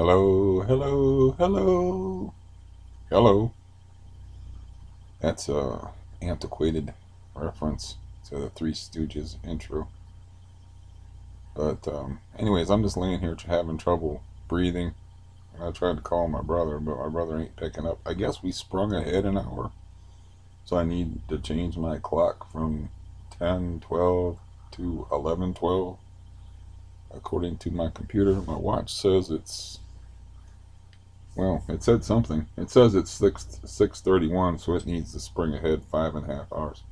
Hello, hello, hello, hello. That's a antiquated reference to the Three Stooges intro. But anyways, I'm just laying here having trouble breathing. And I tried to call my brother, but my brother ain't picking up. I guess we sprung ahead an hour, so I need to change my clock from 10:12 to 11:12. According to my computer, my watch says it said something. It says it's 6:31, so it needs to spring ahead 5.5 hours.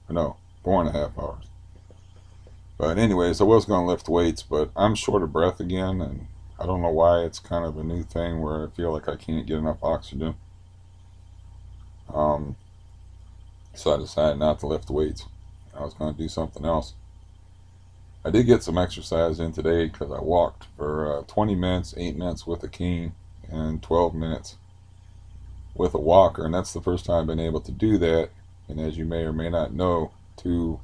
No, 4.5 hours. But anyways, I was gonna lift weights, but I'm short of breath again, and I don't know why. It's kind of a new thing where I feel like I can't get enough oxygen. Um, so I decided not to lift weights. I was gonna do something else. I did get some exercise in today because I walked for 20 minutes, 8 minutes with a cane, and 12 minutes with a walker, and that's the first time I've been able to do that. And as you may or may not know, to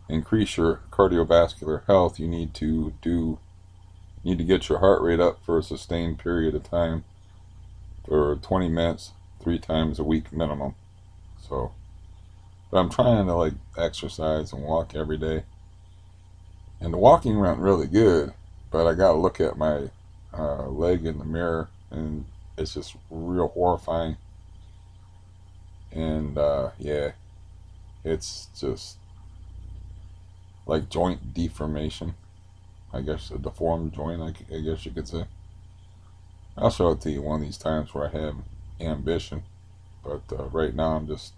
increase your cardiovascular health, you need to get your heart rate up for a sustained period of time for 20 minutes, 3 times a week minimum. So, but I'm trying to like exercise and walk every day, and the walking went really good. But I got to look at my leg in the mirror, and it's just real horrifying. And yeah, it's just like joint deformation. I guess a deformed joint, I guess you could say. I'll show it to you one of these times where I have ambition. But right now I'm just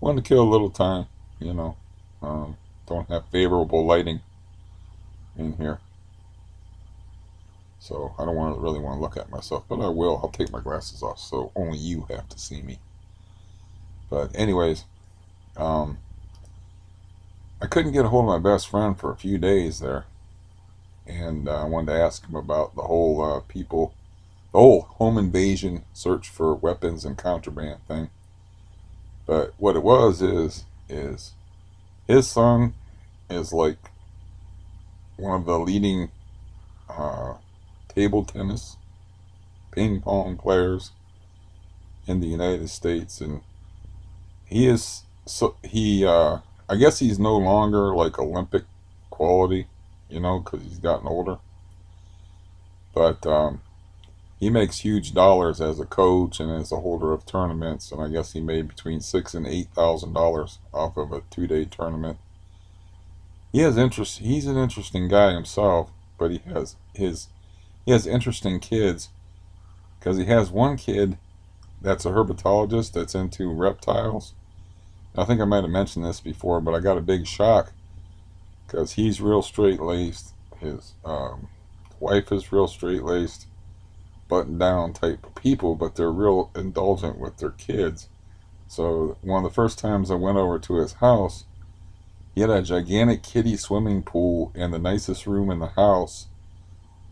wanting to kill a little time, you know. Um, don't have favorable lighting in here. So I don't really want to look at myself, but I will. I'll take my glasses off so only you have to see me. But anyways, um, I couldn't get a hold of my best friend for a few days there, and I wanted to ask him about the whole home invasion search for weapons and contraband thing. But what it was is his son is like one of the leading uh, table tennis, ping pong players in the United States, and he is so he. I guess he's no longer like Olympic quality, because he's gotten older. But he makes huge dollars as a coach and as a holder of tournaments, and I guess he made between $6,000 and $8,000 off of a 2-day tournament. He has interest. He's an interesting guy himself, but he has interesting kids because he has one kid that's a herpetologist that's into reptiles. I think I might have mentioned this before, but I got a big shock because he's real straight laced. His wife is real straight laced, button down type of people, but they're real indulgent with their kids. So one of the first times I went over to his house, he had a gigantic kiddie swimming pool in the nicest room in the house,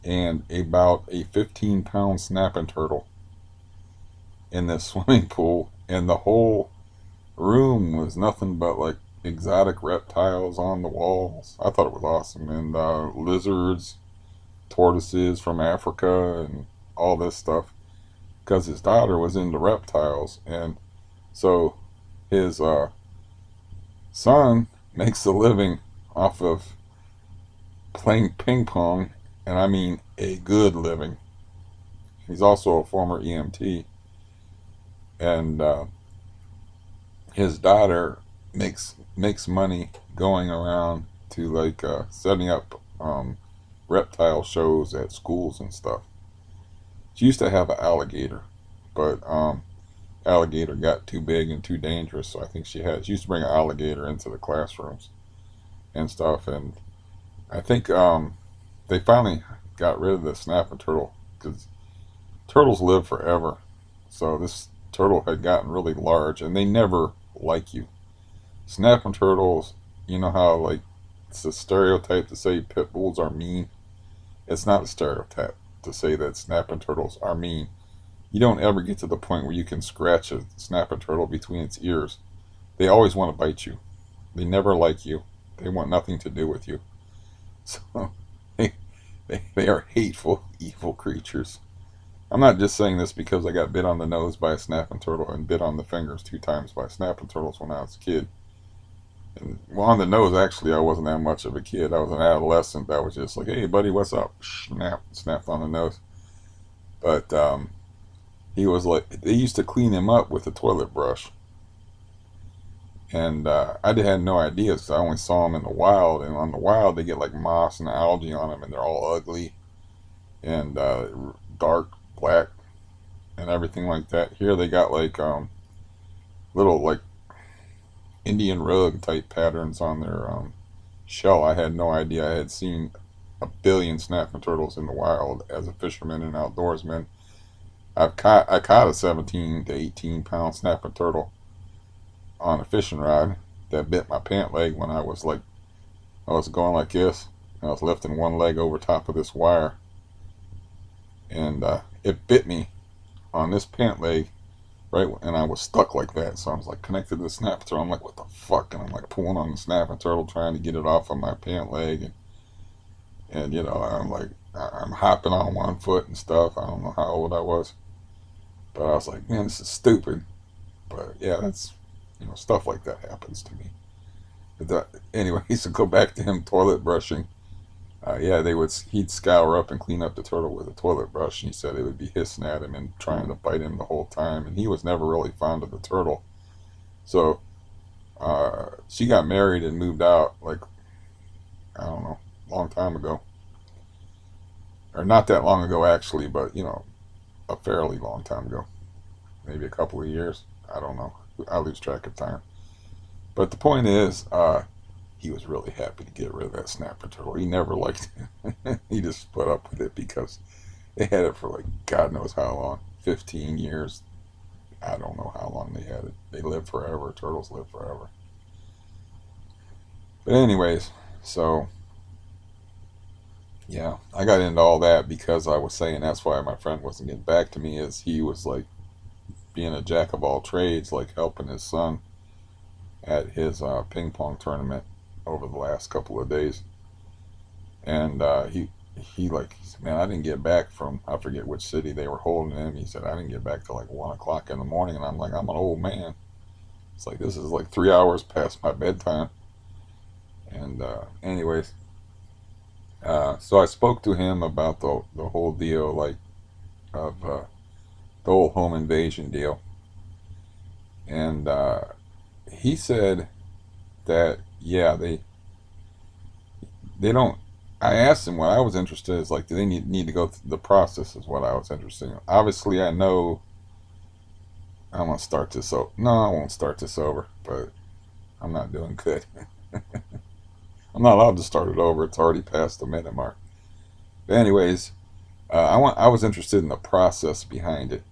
and about a 15-pound snapping turtle in this swimming pool, and the whole room was nothing but like exotic reptiles on the walls. I thought it was awesome, and lizards, tortoises from Africa, and all this stuff. Because his daughter was into reptiles, and so his son makes a living off of playing ping pong, and I mean a good living. He's also a former EMT, and his daughter makes money going around to like setting up reptile shows at schools and stuff. She used to have an alligator, but alligator got too big and too dangerous, so I think she used to bring an alligator into the classrooms and stuff, and I think they finally got rid of the snapping turtle because turtles live forever. So this turtle had gotten really large, and they never like you. Snapping turtles, you know how like it's a stereotype to say pit bulls are mean. It's not a stereotype to say that snapping turtles are mean. You don't ever get to the point where you can scratch a snapping turtle between its ears. They always want to bite you. They never like you. They want nothing to do with you. So they They are hateful, evil creatures. I'm not just saying this because I got bit on the nose by a snapping turtle and bit on the fingers 2 times by snapping turtles when I was a kid. And well, on the nose, actually, I wasn't that much of a kid. I was an adolescent that was just like, "Hey, buddy, what's up?" Snapped on the nose. But he was like, they used to clean him up with a toilet brush, and I had no idea because I only saw them in the wild. And on the wild, they get like moss and algae on them, and they're all ugly and dark black and everything like that. Here they got like little like Indian rug type patterns on their shell. I had no idea. I had seen a billion snapping turtles in the wild as a fisherman and outdoorsman. I caught a 17 to 18 pound snapping turtle on a fishing rod that bit my pant leg when I was going like this, and I was lifting one leg over top of this wire, and it bit me on this pant leg, right, and I was stuck like that. So I was like connected to the snapping turtle. I'm like, what the fuck? And I'm like pulling on the snapping turtle, trying to get it off of my pant leg, and I'm like, I'm hopping on one foot and stuff. I don't know how old I was, but I was like, man, this is stupid. But yeah, that's stuff like that happens to me. But anyway, so go back to him toilet brushing. Yeah, he'd scour up and clean up the turtle with a toilet brush, and he said it would be hissing at him and trying to bite him the whole time. And he was never really fond of the turtle. So she got married and moved out, like, I don't know, a long time ago. Or not that long ago, actually, but, a fairly long time ago. Maybe a couple of years. I don't know. I lose track of time. But the point is, he was really happy to get rid of that snapper turtle. He never liked it. He just put up with it because they had it for like God knows how long. 15 years. I don't know how long they had it. They live forever. Turtles live forever. But anyways, so yeah, I got into all that because I was saying that's why my friend wasn't getting back to me, is he was like being a jack of all trades, like helping his son at his ping pong tournament over the last couple of days. And he said, man, I didn't get back from, I forget which city they were holding him. He said, I didn't get back till like 1 o'clock in the morning. And I'm like, I'm an old man. It's like, this is like 3 hours past my bedtime. And anyways, so I spoke to him about the whole deal, like, of the whole home invasion deal. And he said that, yeah, they don't. I asked him what I was interested in, is like, do they need to go through the process, is what I was interested in. Obviously, I know I'm going to start this over. No, I won't start this over, but I'm not doing good. I'm not allowed to start it over. It's already past the minute mark. But anyways, I was interested in the process behind it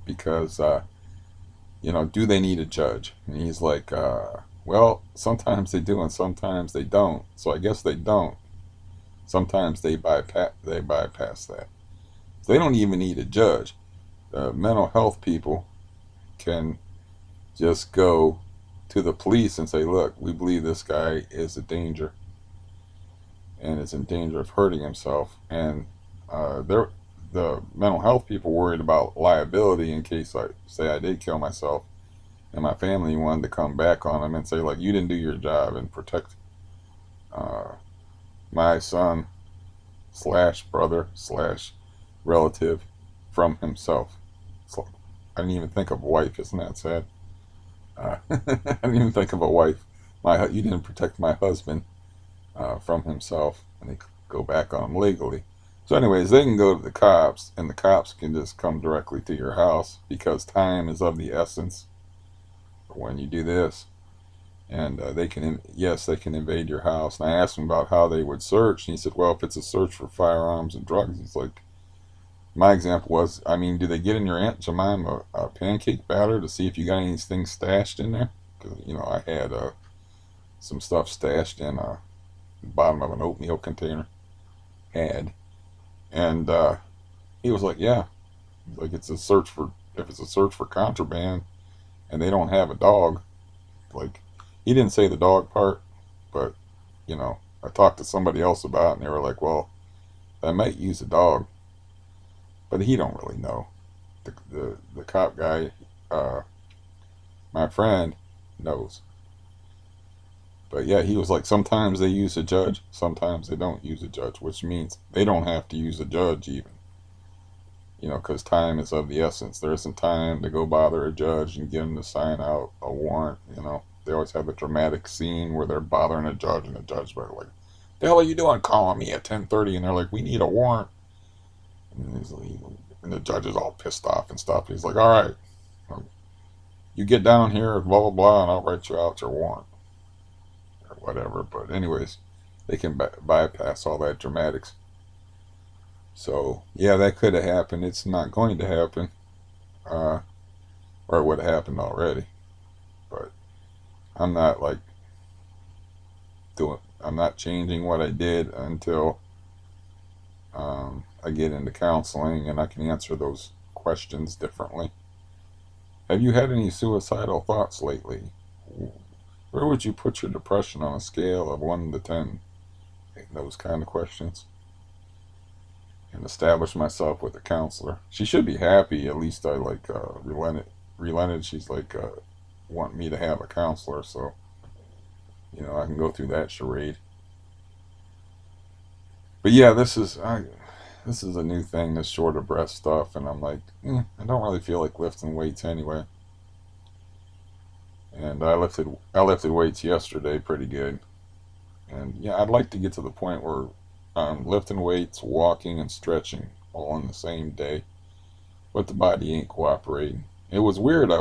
because, do they need a judge? And he's like, well, sometimes they do and sometimes they don't. So I guess they don't. Sometimes they bypass that. So they don't even need a judge. Mental health people can just go to the police and say, look, we believe this guy is a danger and is in danger of hurting himself. And the mental health people worried about liability in case I did kill myself and my family wanted to come back on him and say, like, you didn't do your job and protect my son slash brother slash relative from himself. So I didn't even think of a wife. Isn't that sad? I didn't even think of a wife. You didn't protect my husband from himself, and they go back on him legally. So anyways, they can go to the cops, and the cops can just come directly to your house because time is of the essence when you do this. And they can invade your house. And I asked him about how they would search, and he said, well, if it's a search for firearms and drugs, it's like, my example was, I mean, do they get in your Aunt Jemima a pancake batter to see if you got anything stashed in there? Because, I had some stuff stashed in the bottom of an oatmeal container. And he was like, yeah. Like, if it's a search for contraband and they don't have a dog, like, he didn't say the dog part, but, I talked to somebody else about it, and they were like, well, I might use a dog, but he don't really know. The cop guy, uh, my friend, knows. But yeah, he was like, sometimes they use a judge, sometimes they don't use a judge, which means they don't have to use a judge even. Because time is of the essence. There isn't time to go bother a judge and get him to sign out a warrant. They always have a dramatic scene where they're bothering a judge, and the judge are like, "The hell are you doing calling me at 10:30?" And they're like, "We need a warrant." And the judge is all pissed off and stuff. He's like, "All right, you get down here, blah blah blah, and I'll write you out your warrant or whatever." But anyways, they can bypass all that dramatics. So yeah, that could have happened. It's not going to happen, uh, or it would have happened already. But I'm not like doing. I'm not changing what I did until I get into counseling and I can answer those questions differently. Have you had any suicidal thoughts lately? Where would you put your depression on a scale of 1 to 10? Those kind of questions. And establish myself with a counselor. She should be happy. At least I like relented. She's like wanting me to have a counselor, so I can go through that charade. But yeah, this is a new thing, this shorter breath stuff, and I'm like, I don't really feel like lifting weights anyway. And I lifted weights yesterday pretty good, and yeah, I'd like to get to the point where I'm lifting weights, walking, and stretching all on the same day, but the body ain't cooperating. It was weird. I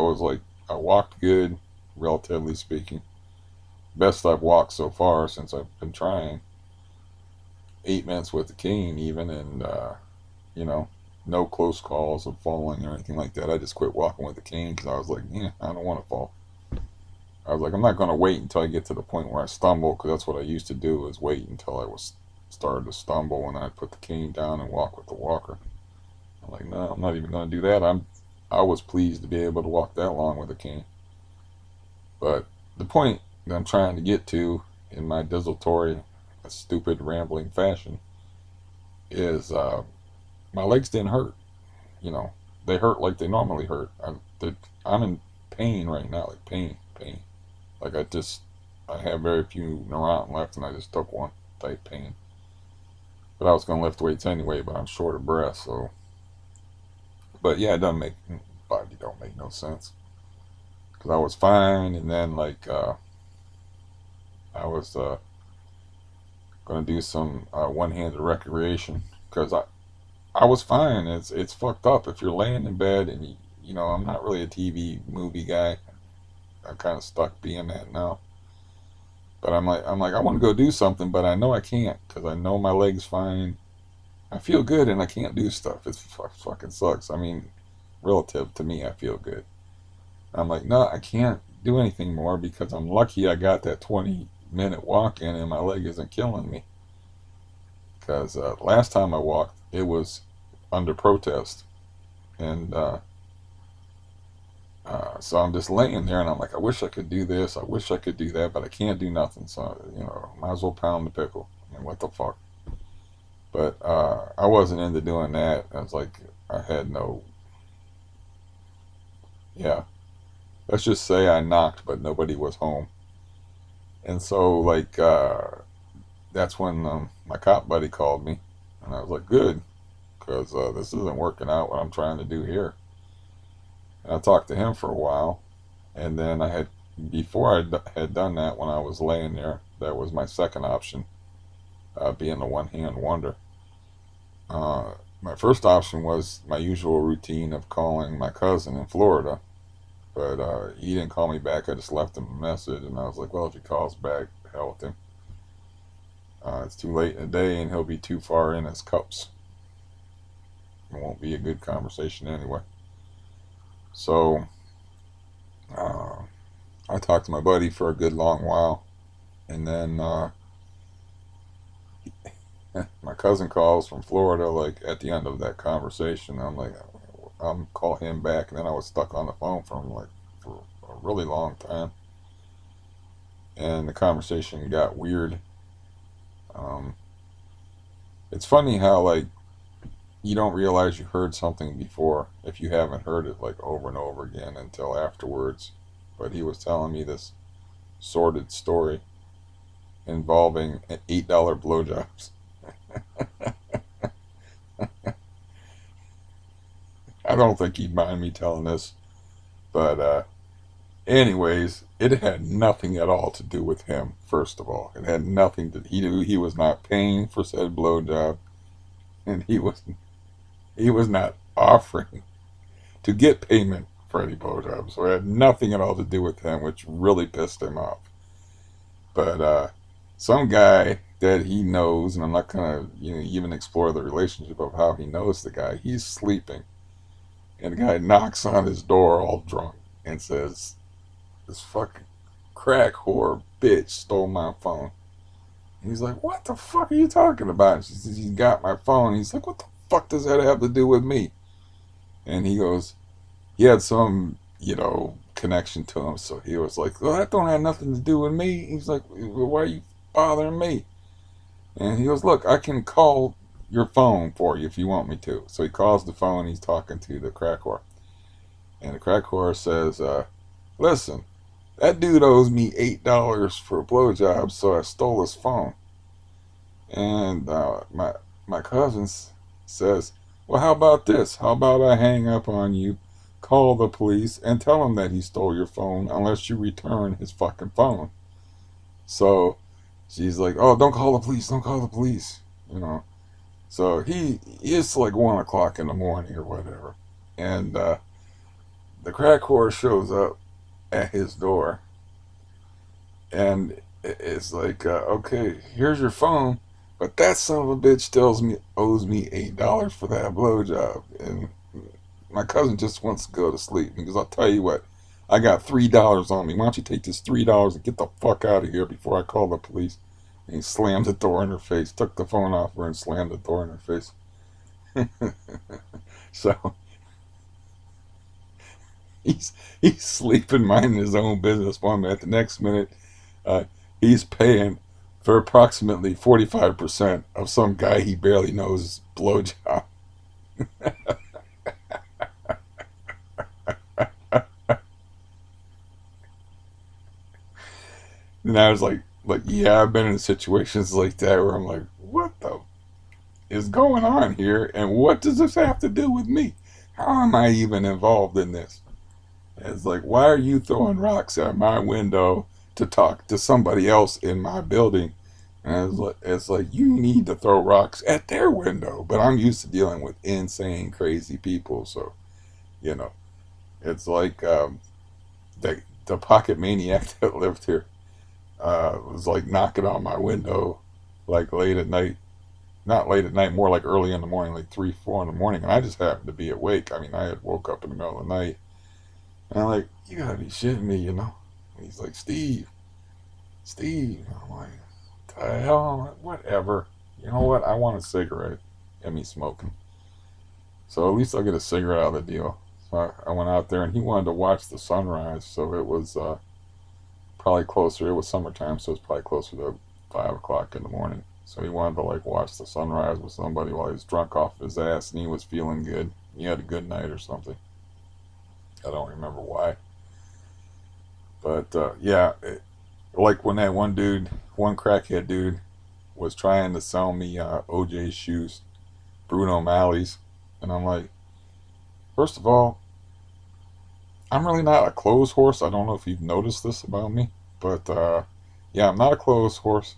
walked good, relatively speaking, best I've walked so far since I've been trying. 8 minutes with the cane even, and you know, no close calls of falling or anything like that. I just quit walking with the cane because I was like, yeah, I don't want to fall. I was like, I'm not going to wait until I get to the point where I stumble, because that's what I used to do, is wait until I was started to stumble, and then I'd put the cane down and walk with the walker. I'm like, no, I'm not even going to do that. I was pleased to be able to walk that long with a cane. But the point that I'm trying to get to in my desultory, stupid, rambling fashion is my legs didn't hurt. You know, they hurt like they normally hurt. I'm in pain right now, like pain. Like I have very few neuron left, and I just took one type pain. But I was gonna lift weights anyway, but I'm short of breath, so. But yeah, it doesn't make body don't make no sense, because I was fine, and then like I was gonna do some one-handed recreation, because I was fine. It's fucked up if you're laying in bed and I'm not really a TV movie guy. I'm kind of stuck being that now. But I'm like I want to go do something, but I know I can't because I know my leg's fine. I feel good and I can't do stuff. It fucking sucks. I mean, relative to me, I feel good. I'm like, no, I can't do anything more because I'm lucky I got that 20-minute walk in and my leg isn't killing me. Because last time I walked, it was under protest, and so I'm just laying there, and I'm like, I wish I could do this, I wish I could do that, but I can't do nothing. So might as well pound the pickle. I mean, what the fuck? But I wasn't into doing that. I was like, I had no, yeah. Let's just say I knocked, but nobody was home, and so like that's when my cop buddy called me, and I was like, good, because this isn't working out what I'm trying to do here. And I talked to him for a while, and then before I had done that, when I was laying there, that was my second option, being a one-hand wonder. My first option was my usual routine of calling my cousin in Florida, but he didn't call me back. I just left him a message, and I was like, well, if he calls back, hell with him. It's too late in the day, and he'll be too far in his cups. It won't be a good conversation anyway. So uh, I talked to my buddy for a good long while, and then my cousin calls from Florida, like at the end of that conversation. I'm like, I'm call him back, and then I was stuck on the phone for a really long time, and the conversation got weird. Um, It's funny how, like, you don't realize you heard something before if you haven't heard it, like, over and over again until afterwards. But he was telling me this sordid story involving $8 blowjobs. I don't think he'd mind me telling this, but anyways, it had nothing at all to do with him. First of all, it had nothing to. He knew he was not paying for said blowjob, and he was not offering to get payment for any blowjob. So it had nothing at all to do with him, which really pissed him off. But some guy that he knows, and I'm not gonna even explore the relationship of how he knows the guy. He's sleeping, and the guy knocks on his door all drunk and says, "This fucking crack whore bitch stole my phone." And he's like, "What the fuck are you talking about?" And she says, "He got my phone." He's like, "What the fuck does that have to do with me?" And he goes, he had some, connection to him. So he was like, "Well, that don't have nothing to do with me." He's like, "Well, why are you bothering me?" And he goes, "Look, I can call your phone for you if you want me to." So he calls the phone. He's talking to the crack whore. And the crack whore says, "Listen, that dude owes me $8 for a blowjob, so I stole his phone." And my cousin says, "Well, how about this? How about I hang up on you, call the police, and tell him that he stole your phone unless you return his fucking phone?" So she's like, "Oh, don't call the police, don't call the police." You know. So it's like 1 o'clock in the morning or whatever, and the crack whore shows up at his door, and it's like, "Okay, here's your phone, but that son of a bitch owes me $8 for that blowjob." And my cousin just wants to go to sleep because I'll tell you what, I got $3 on me. Why don't you take this $3 and get the fuck out of here before I call the police? And he slammed the door in her face, took the phone off her, and slammed the door in her face. So he's he's sleeping, minding his own business one minute. The next minute, uh, he's paying for approximately 45% of some guy he barely knows blowjob. And I was like, yeah, I've been in situations like that where I'm like, what the is going on here, and what does this have to do with me? How am I even involved in this? It's like, why are you throwing rocks at my window to talk to somebody else in my building? And it's like you need to throw rocks at their window. But I'm used to dealing with insane, crazy people, so you know, it's like the pocket maniac that lived here was like knocking on my window, like late at night. Not late at night, more like early in the morning, like 3, 4 in the morning, and I just happened to be awake. I mean, I had woke up in the middle of the night, and I'm like, "You gotta be shitting me." And he's like, "Steve, Steve." And I'm like, "The hell, whatever." You know what? I want a cigarette. Get me smoking. So at least I'll get a cigarette out of the deal. So I went out there, and he wanted to watch the sunrise. So it was probably closer. It was summertime, so it was probably closer to 5 o'clock in the morning. So he wanted to like watch the sunrise with somebody while he was drunk off his ass, and he was feeling good. He had a good night or something. I don't remember why, but yeah, like when that one crackhead dude, was trying to sell me OJ's shoes, Bruno Malley's, and I'm like, first of all, I'm really not a clothes horse. I don't know if you've noticed this about me, but yeah, I'm not a clothes horse.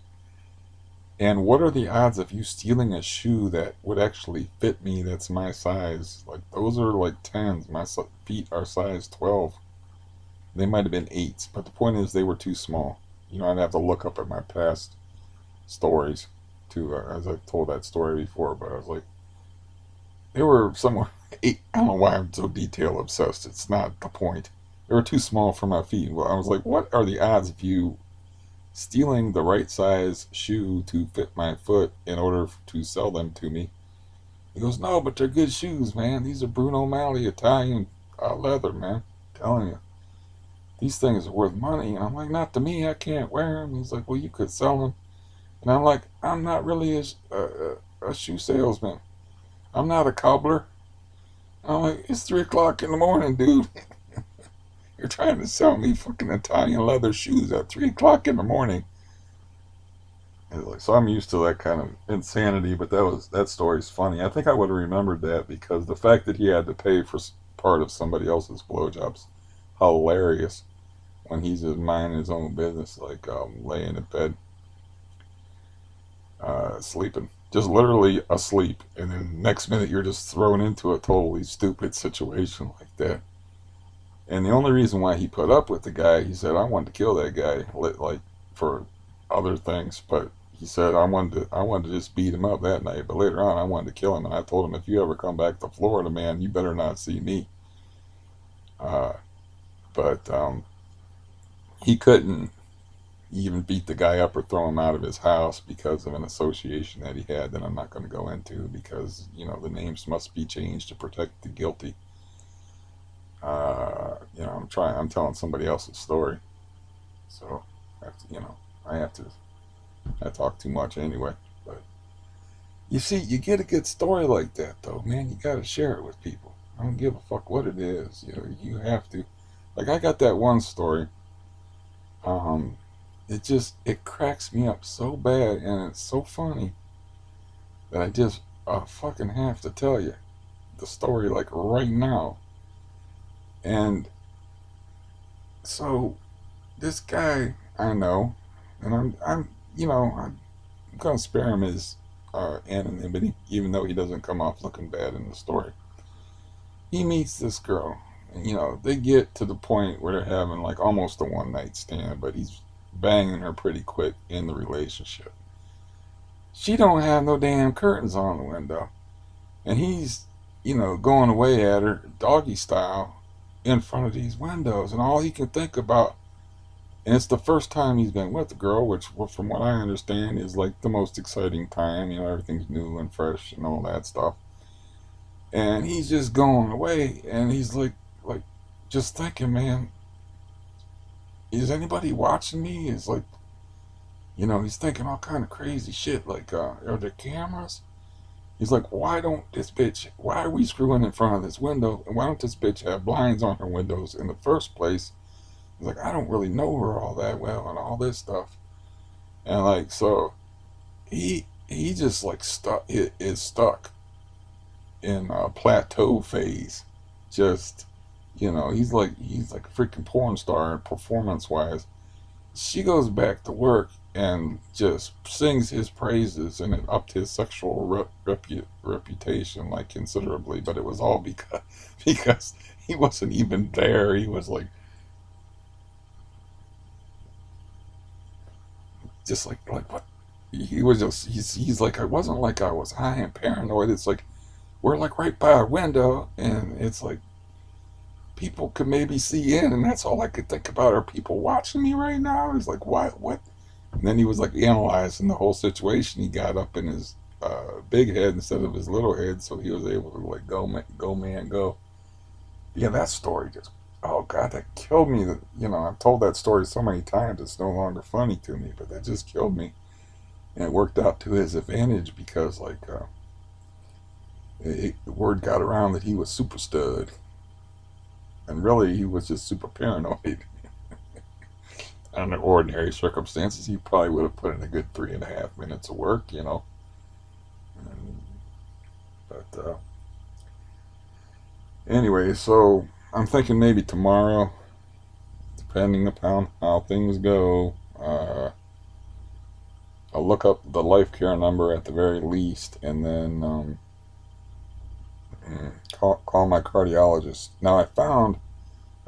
And what are the odds of you stealing a shoe that would actually fit me that's my size? Like, those are like 10s. My feet are size 12. They might have been 8s, but the point is they were too small. I'd have to look up at my past stories to, as I've told that story before, but I was like, they were somewhere 8. I don't know why I'm so detail obsessed. It's not the point. They were too small for my feet. Well, I was like, what are the odds of you stealing the right size shoe to fit my foot in order to sell them to me? He goes, "No, but they're good shoes, man. These are Bruno Malley Italian leather, man. I'm telling you, these things are worth money." And I'm like, "Not to me. I can't wear them." He's like, "Well, you could sell them." And I'm like, "I'm not really a shoe salesman. I'm not a cobbler. I'm like, it's 3 o'clock in the morning, dude. You're trying to sell me fucking Italian leather shoes at 3 o'clock in the morning. Like, so I'm used to that kind of insanity, but that story's funny. I think I would have remembered that because the fact that he had to pay for part of somebody else's blowjobs, hilarious. When he's just minding his own business, like laying in bed, sleeping, just literally asleep, and then next minute you're just thrown into a totally stupid situation like that. And the only reason why he put up with the guy, he said, I wanted to kill that guy, like for other things, but he said I wanted to just beat him up that night, but later on I wanted to kill him, and I told him if you ever come back to Florida, man, you better not see me. Uh, but he couldn't even beat the guy up or throw him out of his house because of an association that he had that I'm not going to go into because the names must be changed to protect the guilty. I'm telling somebody else's story, so I have to, I talk too much anyway. But you see, you get a good story like that though, man. You got to share it with people. I don't give a fuck what it is. You have to. Like I got that one story. Um, it cracks me up so bad and it's so funny that I just fucking have to tell you the story like right now. And so this guy I know, and I'm gonna spare him his anonymity, even though he doesn't come off looking bad in the story. He meets this girl, and they get to the point where they're having like almost a one night stand, but he's banging her pretty quick in the relationship. She don't have no damn curtains on the window, and he's going away at her doggy style in front of these windows, and all he can think about, and it's the first time he's been with a girl, which from what I understand is like the most exciting time. Everything's new and fresh and all that stuff, and he's just going away, and he's like just thinking, man, is anybody watching me? Is like, he's thinking all kind of crazy shit, like are there cameras? He's like, why are we screwing in front of this window, and why don't this bitch have blinds on her windows in the first place? He's like, I don't really know her all that well and all this stuff. And like, so he just like is stuck in a plateau phase. Just, he's like a freaking porn star performance wise. She goes back to work and just sings his praises, and it upped his sexual reputation like considerably. But it was all because he wasn't even there. He was like just like what, he was just he's like, I wasn't like I was high and paranoid. It's like we're like right by a window, and it's like people could maybe see in, and that's all I could think about. Are people watching me right now? He's like, what? And then he was like analyzing the whole situation. He got up in his big head instead of his little head, so he was able to like go man go. Yeah, that story just, oh god, that killed me. That I've told that story so many times it's no longer funny to me, but that just killed me. And it worked out to his advantage because like the word got around that he was super stud, and really he was just super paranoid. Under ordinary circumstances, he probably would have put in a good 3.5 minutes of work. And, but anyway, so I'm thinking maybe tomorrow, depending upon how things go, I'll look up the life care number at the very least, and then call my cardiologist. Now I found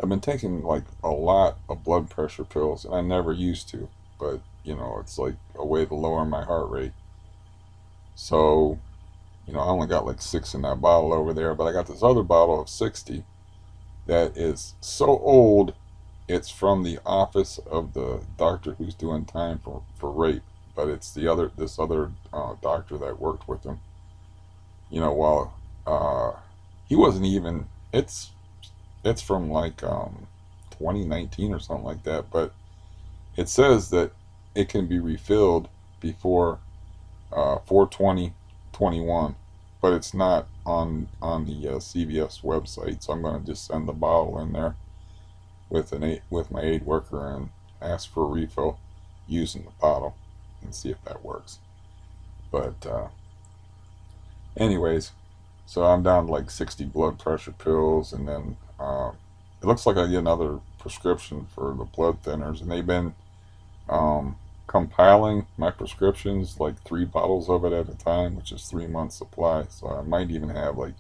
I've been taking like a lot of blood pressure pills, and I never used to, but it's like a way to lower my heart rate. So, I only got like 6 in that bottle over there, but I got this other bottle of 60 that is so old. It's from the office of the doctor who's doing time for rape, but it's this other doctor that worked with him. While he wasn't even. It's from like 2019 or something like that, but it says that it can be refilled before 4/20/2022, 21, but it's not on the CVS website. So I'm going to just send the bottle in there with my aid worker and ask for a refill using the bottle and see if that works. But anyways, so I'm down to like 60 blood pressure pills, and then it looks like I get another prescription for the blood thinners, and they've been um, compiling my prescriptions, like 3 bottles of it at a time, which is 3 months supply. So I might even have like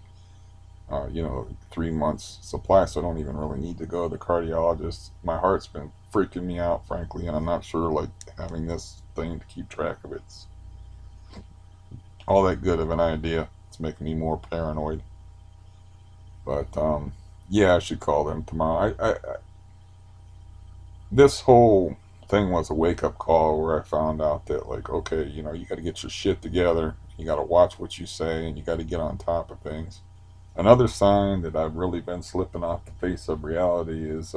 3 months supply, so I don't even really need to go to the cardiologist. My heart's been freaking me out, frankly, and I'm not sure like having this thing to keep track of it's all that good of an idea. It's making me more paranoid. But yeah, I should call them tomorrow. This whole thing was a wake up call where I found out that like, okay, you got to get your shit together. You got to watch what you say, and you got to get on top of things. Another sign that I've really been slipping off the face of reality is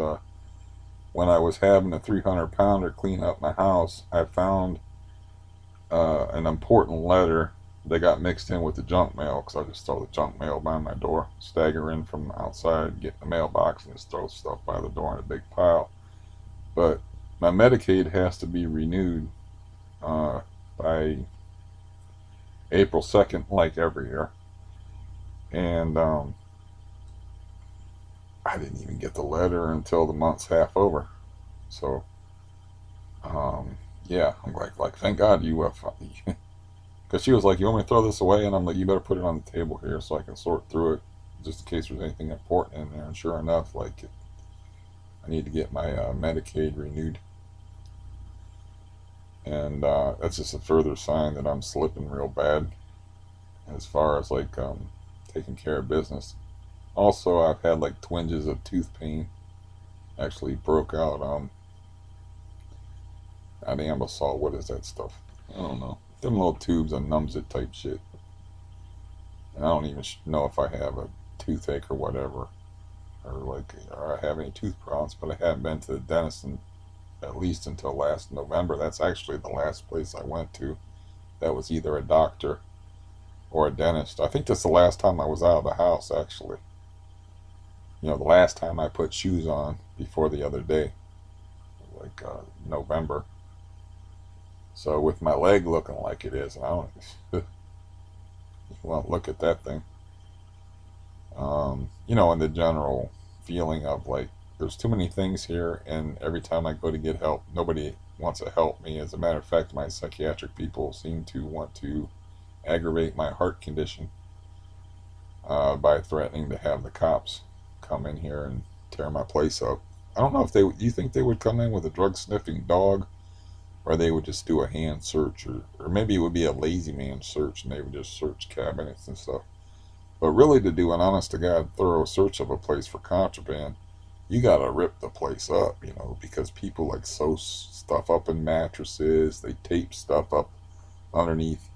when I was having a 300-pounder clean up my house, I found an important letter that got mixed in with the junk mail, because I just throw the junk mail by my door, stagger in from outside, get in the mailbox, and just throw stuff by the door in a big pile. But my Medicaid has to be renewed by April 2nd, like every year. And I didn't even get the letter until the month's half over. So, yeah, I'm like, thank God you because she was like, you want me to throw this away? And I'm like, you better put it on the table here so I can sort through it, just in case there's anything important in there. And sure enough, like, I need to get my Medicaid renewed. And that's just a further sign that I'm slipping real bad as far as like taking care of business. Also, I've had like twinges of tooth pain. Actually broke out at Ambisol. What is that stuff? I don't know. Them little tubes and numbs it type shit. And I don't even know if I have a toothache or whatever, or I have any tooth problems. But I haven't been to the dentist at least until last November. That's actually the last place I went to. That was either a doctor or a dentist. I think that's the last time I was out of the house, actually. The last time I put shoes on before the other day, like November. So with my leg looking like it is, and I don't, you want to look at that thing. And the general feeling of like, there's too many things here, and every time I go to get help, nobody wants to help me. As a matter of fact, my psychiatric people seem to want to aggravate my heart condition by threatening to have the cops come in here and tear my place up. I don't know if do you think they would come in with a drug sniffing dog, or they would just do a hand search, or maybe it would be a lazy man search and they would just search cabinets and stuff. But really, to do an honest to God thorough search of a place for contraband, you gotta rip the place up, because people like sew stuff up in mattresses, they tape stuff up underneath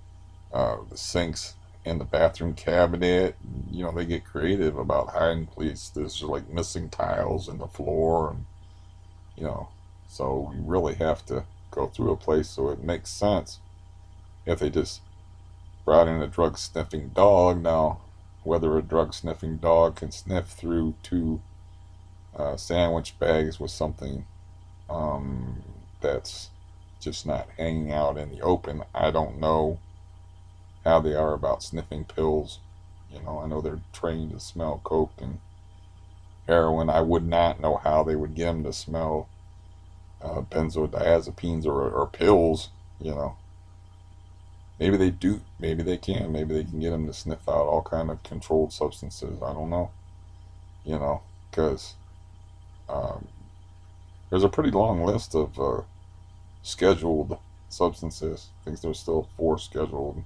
the sinks in the bathroom cabinet. They get creative about hiding places, like missing tiles in the floor, and so you really have to go through a place so it makes sense. If they just brought in a drug sniffing dog, now whether a drug sniffing dog can sniff through 2 sandwich bags with something that's just not hanging out in the open, I don't know how they are about sniffing pills. I know they're trained to smell coke and heroin. I would not know how they would get them to smell benzodiazepines or pills. Maybe they do. Maybe they can. Maybe they can get them to sniff out all kind of controlled substances. I don't know. Because there's a pretty long list of scheduled substances. I think there's still 4 scheduled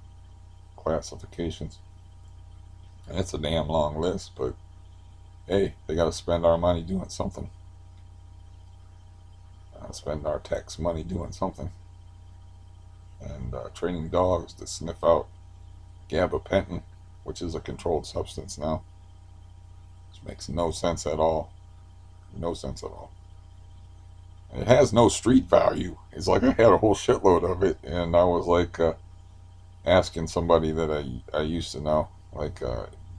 classifications. And it's a damn long list, but hey, they got to spend our money doing something. Spend our tax money doing something. And training dogs to sniff out gabapentin, which is a controlled substance now. Which makes no sense at all. No sense at all. And it has no street value. It's like I had a whole shitload of it, and I was like, asking somebody that I used to know, like,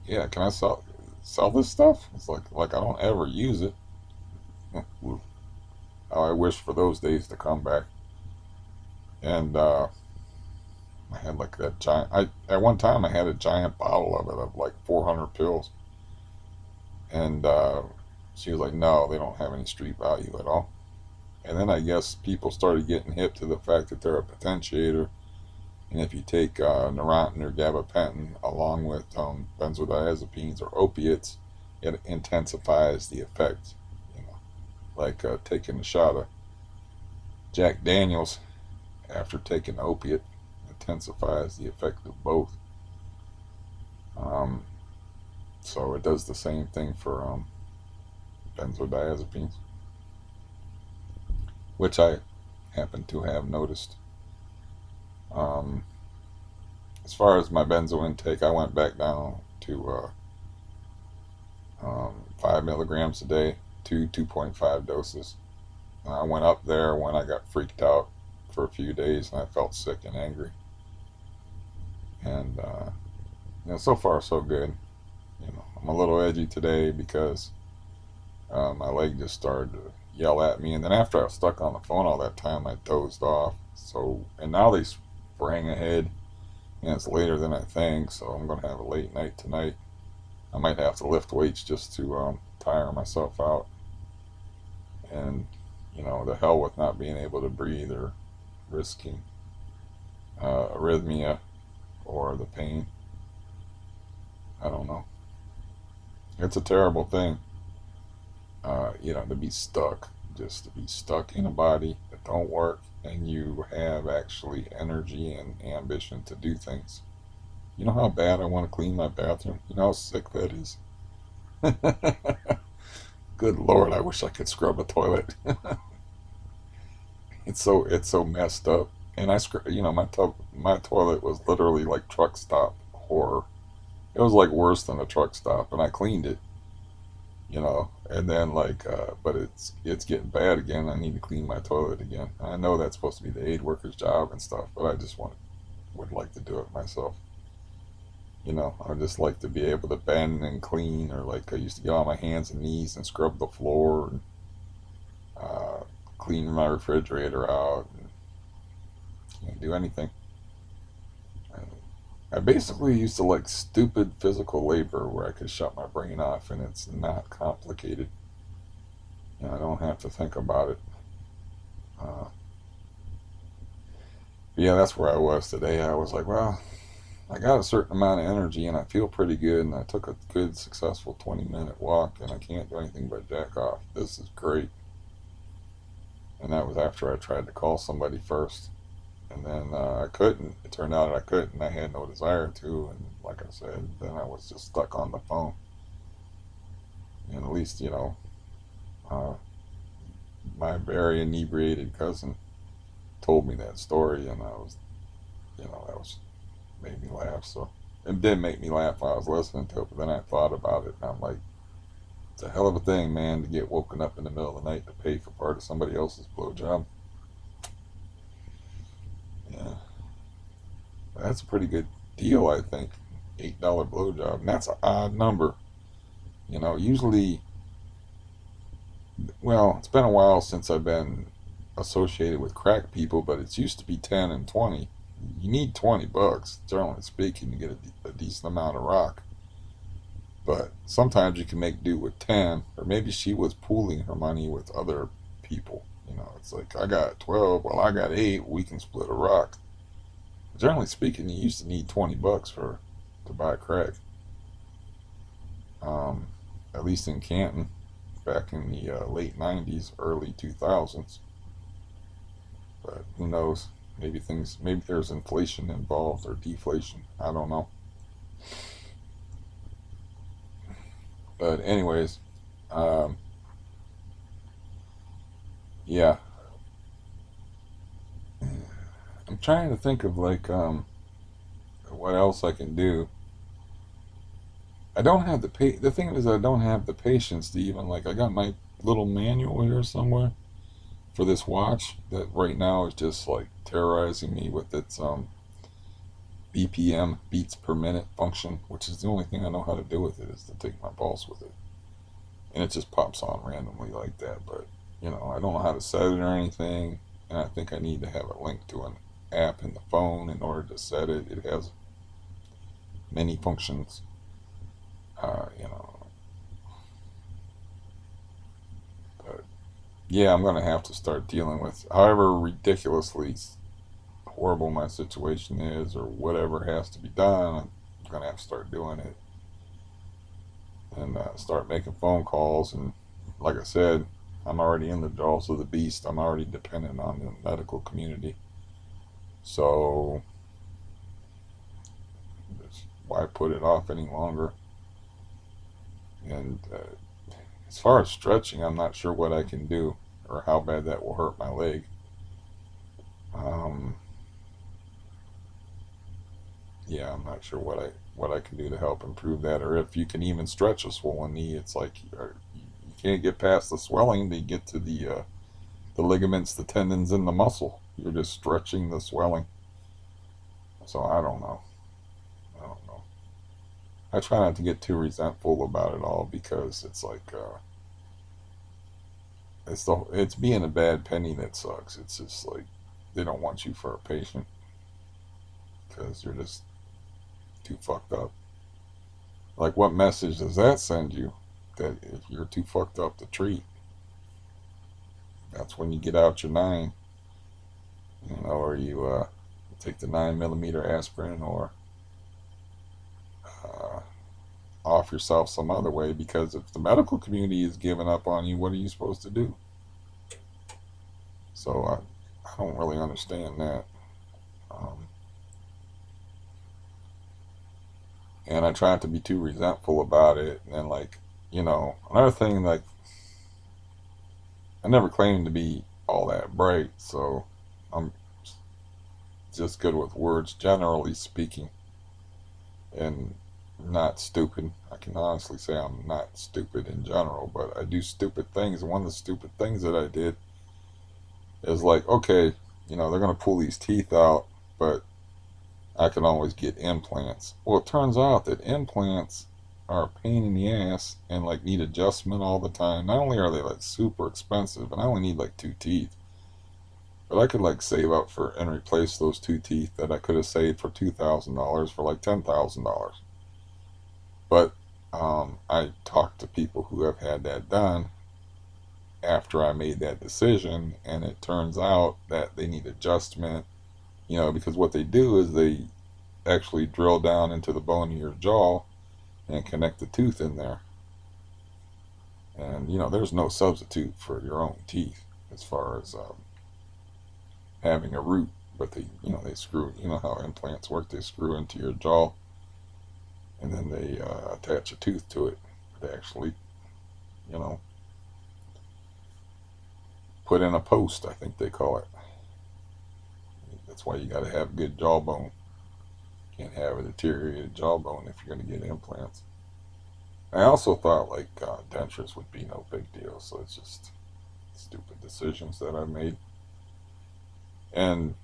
yeah, can I sell this stuff? It's like I don't ever use it. How I wish for those days to come back. And I had like that giant. I at one time I had a giant bottle of it of like 400 pills, and she was like, "No, they don't have any street value at all." And then I guess people started getting hip to the fact that they're a potentiator, and if you take Neurontin or gabapentin along with benzodiazepines or opiates, it intensifies the effect. You know, like taking a shot of Jack Daniels after taking an opiate intensifies the effect of both. Um, so it does the same thing for benzodiazepines, which I happen to have noticed. Um, as far as my benzo intake, I went back down to 5 milligrams a day, 2.5 doses. I went up there when I got freaked out for a few days and I felt sick and angry. And so far so good. I'm a little edgy today because my leg just started to yell at me, and then after I was stuck on the phone all that time, I dozed off. So, and now they sprang ahead, and it's later than I think. So I'm gonna have a late night tonight. I might have to lift weights just to tire myself out, and the hell with not being able to breathe or risking arrhythmia or the pain. I don't know. It's a terrible thing. To be stuck, just to be stuck in a body that don't work, and you have actually energy and ambition to do things. You know how bad I want to clean my bathroom? You know how sick that is? Good Lord, I wish I could scrub a toilet. It's so messed up. And my toilet was literally like truck stop horror. It was like worse than a truck stop, and I cleaned it, and then like but it's getting bad again. I need to clean my toilet again. I know that's supposed to be the aid worker's job and stuff, but I just would like to do it myself. I just like to be able to bend and clean, or like I used to get on my hands and knees and scrub the floor and uh, clean my refrigerator out, and can't do anything. I basically used to like stupid physical labor where I could shut my brain off and it's not complicated. I don't have to think about it. Uh, yeah, that's where I was today. I was like, well, I got a certain amount of energy and I feel pretty good. And I took a good, successful 20-minute walk and I can't do anything but jack off. This is great. And that was after I tried to call somebody first. And then I couldn't. It turned out I couldn't. I had no desire to. And like I said, then I was just stuck on the phone. And at least, uh, my very inebriated cousin told me that story. And that was made me laugh. So it did make me laugh while I was listening to it. But then I thought about it. And I'm like, it's a hell of a thing, man, to get woken up in the middle of the night to pay for part of somebody else's blowjob. Yeah. That's a pretty good deal, I think. $8 blowjob. And that's an odd number. Usually, well, it's been a while since I've been associated with crack people, but it's used to be 10 and 20. You need $20, generally speaking, to get a decent amount of rock. But sometimes you can make do with 10, or maybe she was pooling her money with other people. It's like, I got 12, well, I got 8, we can split a rock. Generally speaking, you used to need $20 to buy crack. Um, at least in Canton, back in the late '90s, early 2000s. But who knows? Maybe there's inflation involved or deflation. I don't know. But anyways, um, yeah, I'm trying to think of like what else I can do. I don't have the thing is I don't have the patience to even like I got my little manual here somewhere for this watch that right now is just like terrorizing me with its BPM, beats per minute function, which is the only thing I know how to do with it, is to take my pulse with it. And it just pops on randomly like that. But, I don't know how to set it or anything. And I think I need to have a link to an app in the phone in order to set it. It has many functions. Uh, you know, but yeah, I'm gonna have to start dealing with, however ridiculously horrible my situation is, or whatever has to be done. I'm gonna have to start doing it and start making phone calls. And like I said, I'm already in the jaws of the beast. I'm already dependent on the medical community. So why put it off any longer? And as far as stretching, I'm not sure what I can do or how bad that will hurt my leg. Um, yeah, I'm not sure what I can do to help improve that, or if you can even stretch a swollen knee. It's like you can't get past the swelling to get to the ligaments, the tendons, and the muscle. You're just stretching the swelling. So I don't know. I don't know. I try not to get too resentful about it all, because it's like it's being a bad penny that sucks. It's just like they don't want you for a patient because you're just too fucked up. Like, what message does that send you? That if you're too fucked up to treat, that's when you get out your nine, or you take the 9 millimeter aspirin, or uh, off yourself some other way. Because if the medical community is giving up on you, what are you supposed to do? So I don't really understand that. Um, and I try not to be too resentful about it. And like, another thing, like, I never claimed to be all that bright, so I'm just good with words, generally speaking, and not stupid. I can honestly say I'm not stupid in general, but I do stupid things. And one of the stupid things that I did is like, okay, they're going to pull these teeth out, but I can always get implants. Well, it turns out that implants are a pain in the ass and like need adjustment all the time. Not only are they like super expensive, and I only need like two teeth, but I could like save up for and replace those two teeth that I could have saved for $2,000 for like $10,000. But I talked to people who have had that done after I made that decision, and it turns out that they need adjustment. Because what they do is they actually drill down into the bone of your jaw and connect the tooth in there. And there's no substitute for your own teeth as far as having a root. But they screw. How implants work? They screw into your jaw, and then they attach a tooth to it. They actually, you know, put in a post, I think they call it. That's why you got to have good jawbone. Can't have a deteriorated jawbone if you're going to get implants. I also thought like dentures would be no big deal, so it's just stupid decisions that I made. And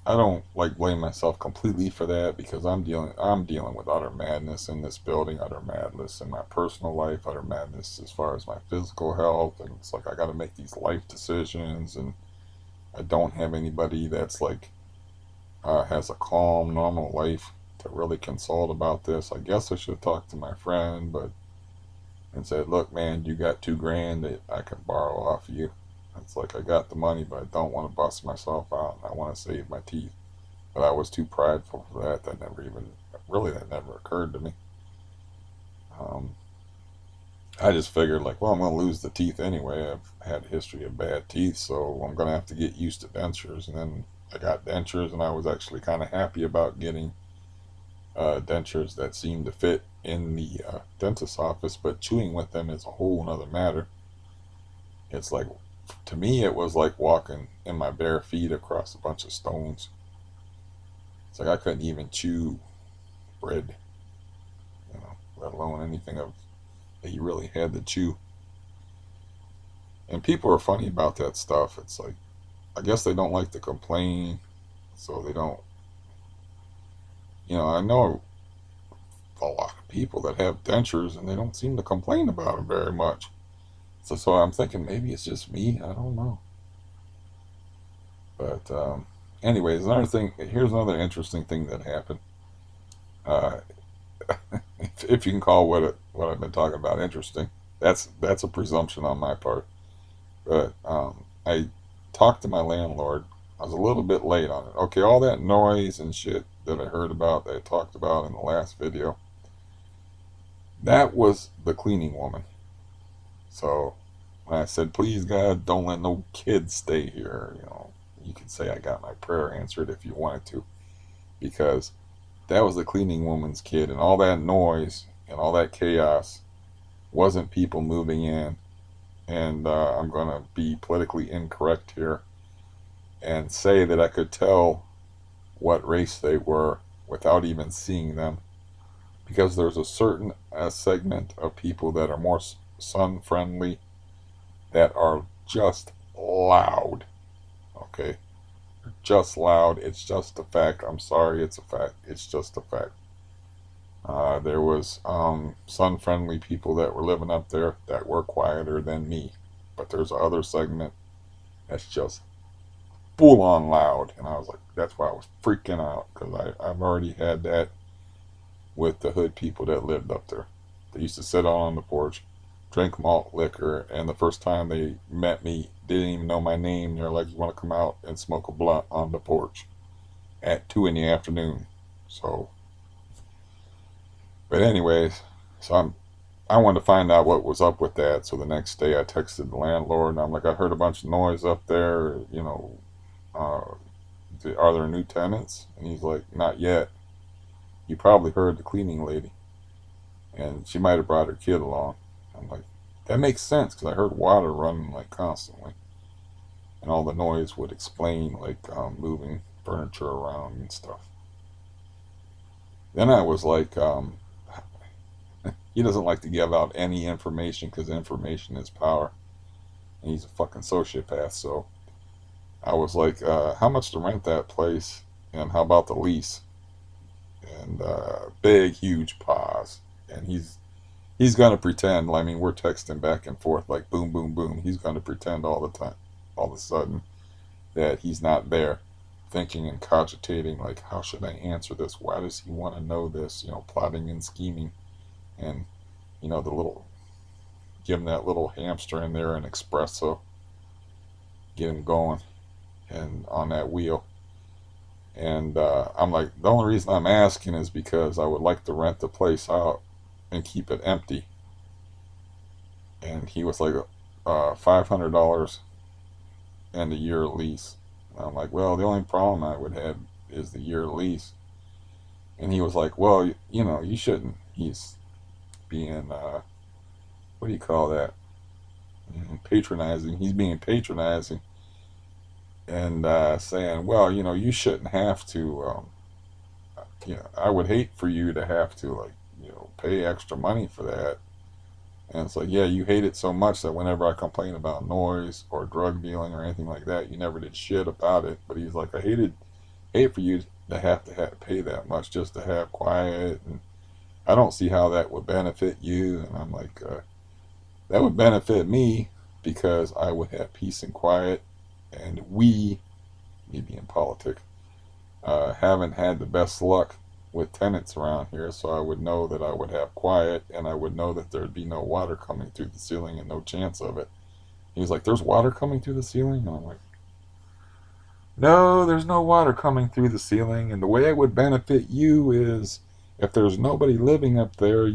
I don't like blame myself completely for that, because I'm dealing with utter madness in this building, utter madness in my personal life, utter madness as far as my physical health, and it's like I got to make these life decisions, and I don't have anybody that's like has a calm, normal life to really consult about this. I guess I should talk to my friend, but and said, "Look, man, you got 2 grand that I can borrow off of you." It's like I got the money, but I don't want to bust myself out, and I want to save my teeth. But I was too prideful for that. That never occurred to me. Um, I just figured like, well, I'm going to lose the teeth anyway. I've had a history of bad teeth, so I'm going to have to get used to dentures. And then I got dentures, and I was actually kind of happy about getting dentures that seemed to fit in the dentist's office. But chewing with them is a whole other matter. It's like, to me, it was like walking in my bare feet across a bunch of stones. It's like I couldn't even chew bread, let alone anything of that you really had to chew. And people are funny about that stuff. It's like, I guess they don't like to complain, so they don't I know a lot of people that have dentures and they don't seem to complain about them very much. So I'm thinking maybe it's just me. I don't know. But anyways, another thing. Here's another interesting thing that happened. Uh, if you can call what I've been talking about interesting, that's a presumption on my part. But I talked to my landlord. I was a little bit late on it. Okay, all that noise and shit that I heard about, that I talked about in the last video, that was the cleaning woman. So when I said, please God, don't let no kids stay here, you could say I got my prayer answered if you wanted to, because that was the cleaning woman's kid, and all that noise and all that chaos wasn't people moving in. And I'm going to be politically incorrect here and say that I could tell what race they were without even seeing them, because there's a certain segment of people that are more sun friendly that are just loud. Okay, just loud. It's just a fact. I'm sorry, it's a fact. It's just a fact. There was sun friendly people that were living up there that were quieter than me, but there's another segment that's just full on loud, and I was like, that's why I was freaking out, because I've already had that with the hood people that lived up there. They used to sit out on the porch, drink malt liquor, and the first time they met me, didn't even know my name. They're like, you want to come out and smoke a blunt on the porch at 2 in the afternoon. So, but anyways, so I wanted to find out what was up with that. So the next day I texted the landlord, and I'm like, I heard a bunch of noise up there, uh, are there new tenants? And he's like, not yet. You probably heard the cleaning lady, and she might have brought her kid along. I'm like, that makes sense, because I heard water running like constantly, and all the noise would explain like moving furniture around and stuff. Then I was like, he doesn't like to give out any information because information is power, and he's a fucking sociopath. So I was like, how much to rent that place, and how about the lease? And big, huge pause, and he's gonna pretend. I mean, we're texting back and forth like boom, boom, boom. He's gonna pretend all the time, all of a sudden, that he's not there, thinking and cogitating like, how should I answer this? Why does he want to know this? Plotting and scheming, and the little, give him that little hamster in there, an espresso, get him going, and on that wheel. And I'm like, the only reason I'm asking is because I would like to rent the place out and keep it empty. And he was like, $500 and a year lease. And I'm like, well, the only problem I would have is the year lease. And he was like, well, you shouldn't. He's being, what do you call that? Patronizing. He's being patronizing, and saying, well, you shouldn't have to. I would hate for you to have to, like, pay extra money for that. And it's like, yeah, you hate it so much that whenever I complain about noise or drug dealing or anything like that, you never did shit about it. But he's like, I hate for you to have pay that much just to have quiet, and I don't see how that would benefit you. And I'm like, that would benefit me, because I would have peace and quiet, and me being politic, haven't had the best luck with tenants around here, so I would know that I would have quiet, and I would know that there'd be no water coming through the ceiling, and no chance of it. He was like, there's water coming through the ceiling? And I'm like, no, there's no water coming through the ceiling, and the way it would benefit you is, if there's nobody living up there,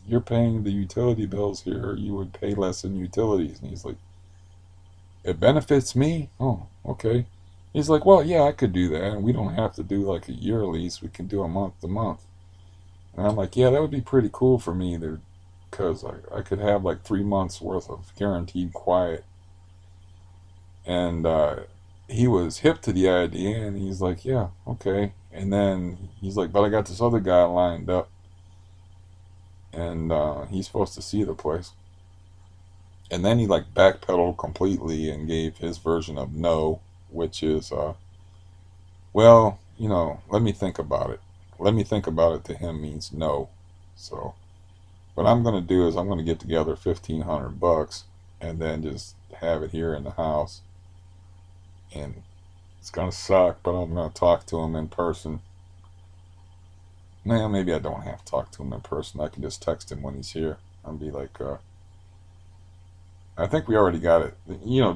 you're paying the utility bills here, you would pay less in utilities. And he's like, it benefits me? Oh, okay. He's like, well, yeah, I could do that, and we don't have to do like a year lease. We can do a month to month. And I'm like, yeah, that would be pretty cool for me there, because I could have like 3 months worth of guaranteed quiet. And he was hip to the idea, and he's like, yeah, okay. And then he's like, but I got this other guy lined up, and he's supposed to see the place. And then he like backpedaled completely and gave his version of no, which is, well, let me think about it. let me think about it to him means no. So what I'm going to do is I'm going to get together $1,500 and then just have it here in the house. And it's going to suck, but I'm going to talk to him in person. Well, maybe I don't have to talk to him in person. I can just text him when he's here and be like, I think we already got it,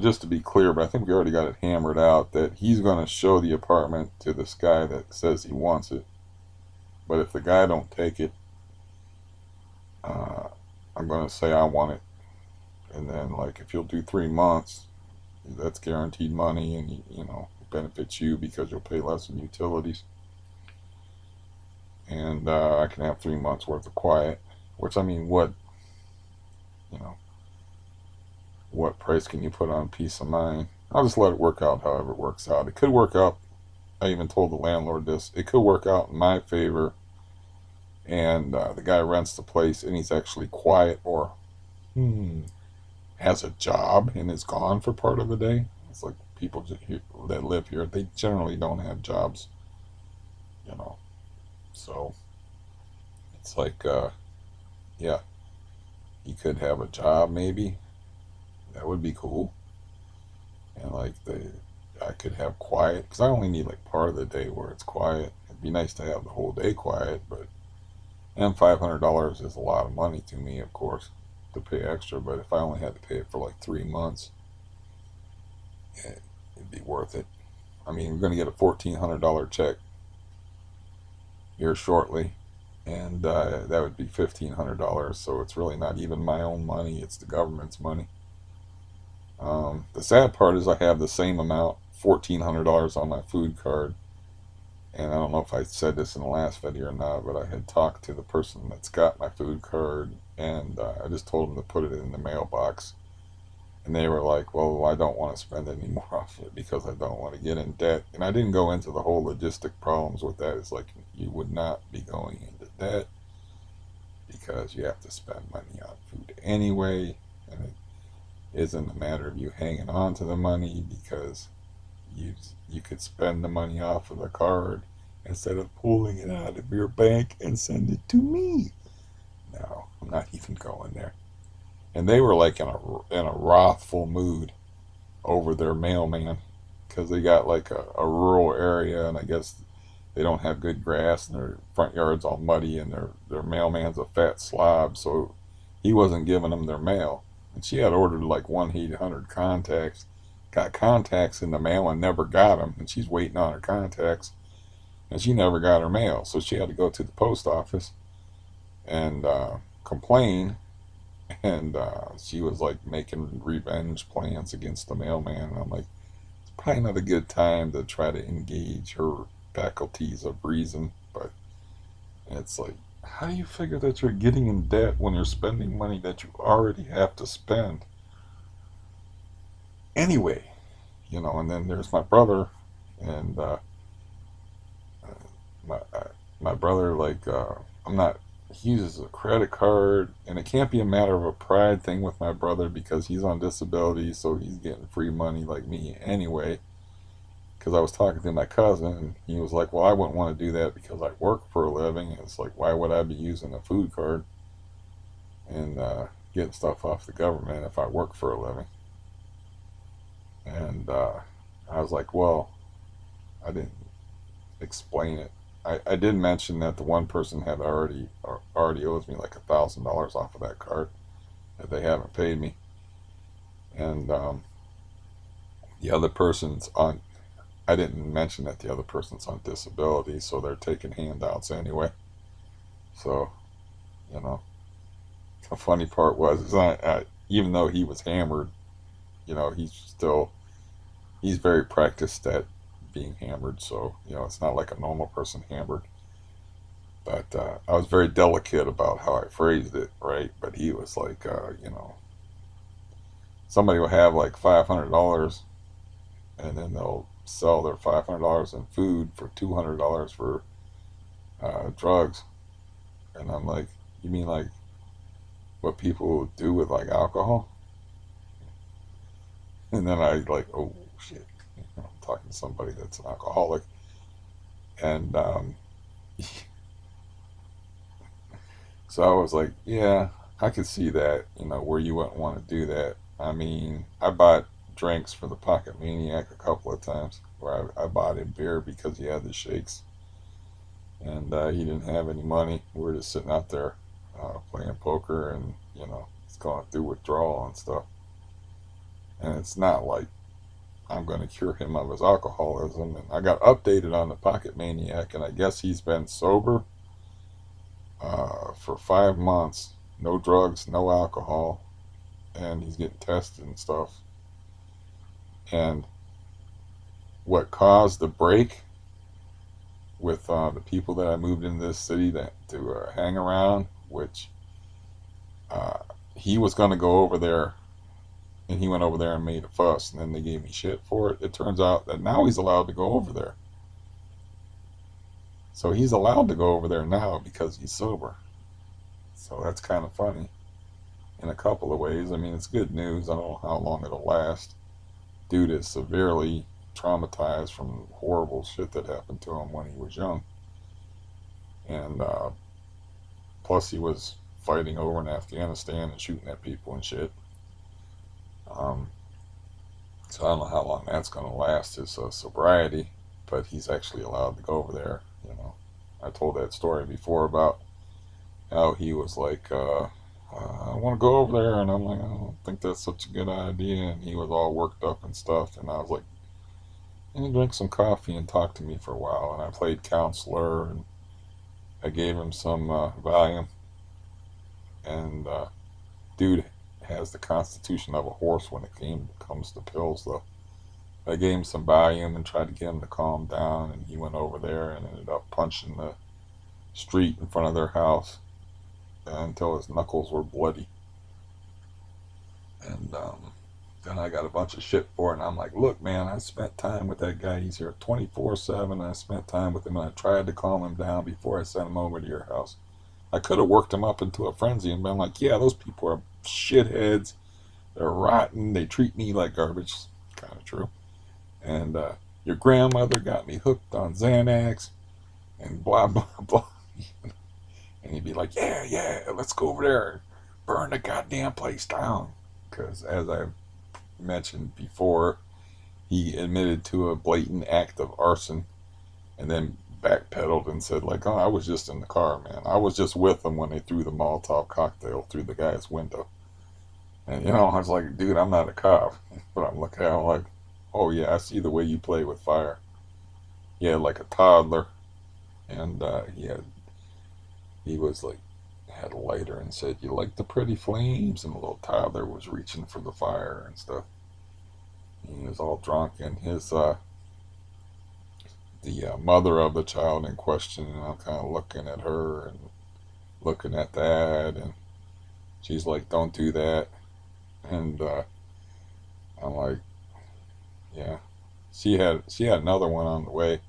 just to be clear, but I think we already got it hammered out that he's going to show the apartment to this guy that says he wants it. But if the guy don't take it, uh, I'm going to say I want it. And then, like, if you'll do 3 months, that's guaranteed money, and it benefits you because you'll pay less in utilities. And I can have 3 months worth of quiet. Which, I mean, you know, what price can you put on peace of mind? I'll just let it work out however it works out. It could work out. I even told the landlord this. It could work out in my favor, and the guy rents the place, and he's actually quiet or has a job and is gone for part of the day. It's like people that live here, they generally don't have jobs, you know. So it's like, yeah, he could have a job maybe. That would be cool. And like I could have quiet because I only need like part of the day where it's quiet. It'd be nice to have the whole day quiet, but and $500 is a lot of money to me, of course, to pay extra. But if I only had to pay it for like 3 months, it'd be worth it. I mean, we're going to get a $1,400 check here shortly, and that would be $1,500. So it's really not even my own money; it's the government's money. The sad part is I have the same amount, $1,400, on my food card. And I don't know if I said this in the last video or not, but I had talked to the person that's got my food card, and I just told them to put it in the mailbox. And they were like, well, I don't want to spend any more off it because I don't want to get in debt. And I didn't go into the whole logistic problems with that. It's like you would not be going into debt because you have to spend money on food anyway. And it isn't a matter of you hanging on to the money because you could spend the money off of the card instead of pulling it out of your bank and send it to me. No, I'm not even going there. And they were like in a wrathful mood over their mailman because they got like a rural area, and I guess they don't have good grass, and their front yard's all muddy, and their mailman's a fat slob, so he wasn't giving them their mail. And she had ordered like 1-800 contacts, got contacts in the mail and never got them, and she's waiting on her contacts, and she never got her mail, so she had to go to the post office and complain. And she was like making revenge plans against the mailman, and I'm like, it's probably not a good time to try to engage her faculties of reason. But it's like, how do you figure that you're getting in debt when you're spending money that you already have to spend anyway? And then there's my brother, and my my brother, like, I'm not. He uses a credit card, and it can't be a matter of a pride thing with my brother because he's on disability, so he's getting free money like me anyway. Because I was talking to my cousin, and he was like, "Well, I wouldn't want to do that because I work for a living." And it's like, why would I be using a food card and getting stuff off the government if I work for a living? And I was like, well, I didn't explain it. I did mention that the one person had already owes me like $1,000 off of that card that they haven't paid me, and the other person's on. I didn't mention that the other person's on disability, so they're taking handouts anyway. So, you know, the funny part was, is even though he was hammered, he's very practiced at being hammered. So, it's not like a normal person hammered. But I was very delicate about how I phrased it, right? But he was like, somebody will have like $500, and then they'll sell their $500 in food for $200 for drugs. And I'm like, you mean like what people do with like alcohol? And then I like, oh shit, I'm talking to somebody that's an alcoholic, and So I was like, yeah, I could see that, where you wouldn't want to do that. I mean, I bought drinks for the Pocket Maniac a couple of times where I bought him beer because he had the shakes and he didn't have any money. We were just sitting out there playing poker and, he's going through withdrawal and stuff. And it's not like I'm going to cure him of his alcoholism. And I got updated on the Pocket Maniac, and I guess he's been sober for 5 months. No drugs, no alcohol, and he's getting tested and stuff. And what caused the break with the people that I moved into this city to hang around, which uh, he was going to go over there, and he went over there and made a fuss, and then they gave me shit for it. It turns out that now he's allowed to go over there. So he's allowed to go over there now because he's sober. So that's kind of funny in a couple of ways. I mean, it's good news. I don't know how long it'll last. Dude is severely traumatized from horrible shit that happened to him when he was young. And plus, he was fighting over in Afghanistan and shooting at people and shit. Um, so I don't know how long that's going to last, his sobriety, but he's actually allowed to go over there. I told that story before about how he was like, I want to go over there, and I'm like, I don't think that's such a good idea, and he was all worked up and stuff, and I was like, drink some coffee and talk to me for a while, and I played counselor, and I gave him some Valium, and dude has the constitution of a horse when it comes to pills, though. I gave him some Valium and tried to get him to calm down, and he went over there and ended up punching the street in front of their house until his knuckles were bloody. And then I got a bunch of shit for it, and I'm like, look, man, I spent time with that guy. He's here 24/7. I spent time with him, and I tried to calm him down before I sent him over to your house. I could have worked him up into a frenzy and been like, yeah, those people are shitheads. They're rotten. They treat me like garbage. Kind of true. And your grandmother got me hooked on Xanax and blah, blah, blah. And he'd be like, yeah, yeah, let's go over there and burn the goddamn place down. Because as I mentioned before, he admitted to a blatant act of arson and then backpedaled and said, like, oh, I was just in the car, man. I was just with them when they threw the Molotov cocktail through the guy's window. And, I was like, dude, I'm not a cop. But I'm looking at him like, oh, yeah, I see the way you play with fire. He had like a toddler, and he was like, had a lighter and said, you like the pretty flames? And the little toddler was reaching for the fire and stuff. He was all drunk, and the mother of the child in question, and I'm kind of looking at her and looking at that, and she's like, don't do that. And I'm like, yeah. She had another one on the way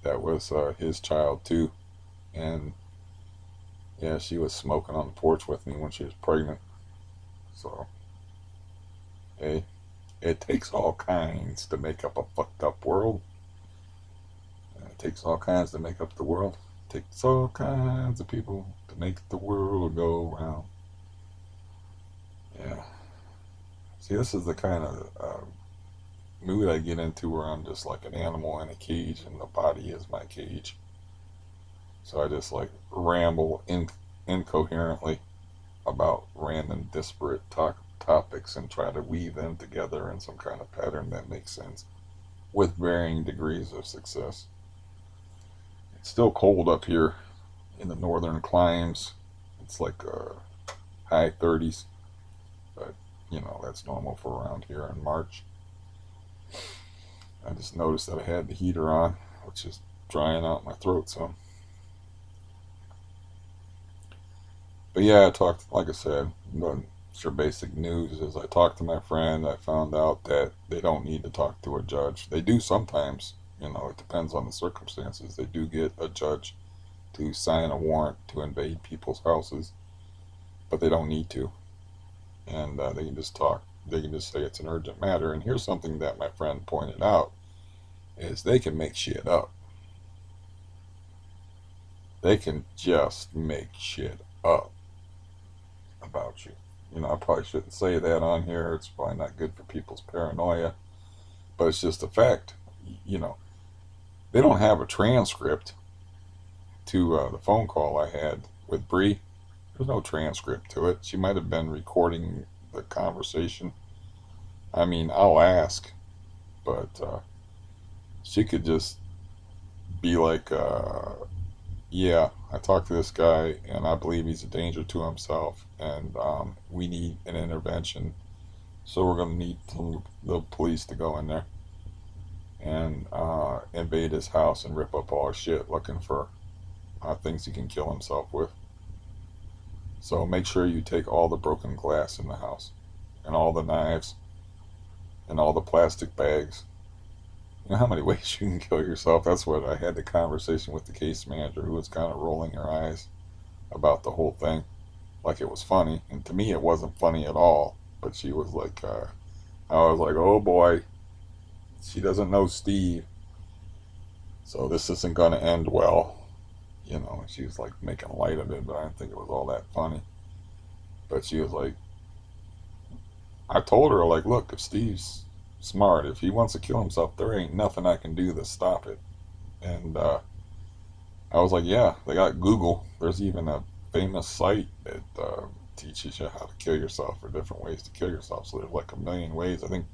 that was his child too, and yeah, she was smoking on the porch with me when she was pregnant. So, hey, it takes all kinds to make up a fucked up world. It takes all kinds to make up the world. It takes all kinds of people to make the world go round. Yeah. See, this is the kind of mood I get into where I'm just like an animal in a cage and the body is my cage. So I just like ramble incoherently about random disparate topics and try to weave them together in some kind of pattern that makes sense with varying degrees of success. It's still cold up here in the northern climes. It's like high 30s, but that's normal for around here in March. I just noticed that I had the heater on, which is drying out my throat some. But yeah, I talked, like I said, your basic news is I talked to my friend. I found out that they don't need to talk to a judge. They do sometimes, it depends on the circumstances. They do get a judge to sign a warrant to invade people's houses, but they don't need to. And they can just talk. They can just say it's an urgent matter. And here's something that my friend pointed out is they can make shit up. They can just make shit up about you. You know, I probably shouldn't say that on here. It's probably not good for people's paranoia, but it's just a fact. You know, they don't have a transcript to the phone call I had with Bree. There's no transcript to it. She might have been recording the conversation. I mean, I'll ask, but she could just be like, yeah, I talked to this guy and I believe he's a danger to himself, and we need an intervention. So we're going to need the police to go in there and invade his house and rip up all his shit looking for things he can kill himself with. So make sure you take all the broken glass in the house and all the knives and all the plastic bags. You know how many ways you can kill yourself? That's what I had the conversation with the case manager, who was kind of rolling her eyes about the whole thing, like it was funny. And to me, it wasn't funny at all. But she was like, I was like, oh boy, she doesn't know Steve. So this isn't going to end well. You know, she was like making light of it, but I didn't think it was all that funny. But she was like, I told her, like, look, if Steve's smart, if he wants to kill himself, there ain't nothing I can do to stop it. And I was like, yeah, they got Google. There's even a famous site that teaches you how to kill yourself, or different ways to kill yourself. So there's like a million ways. I think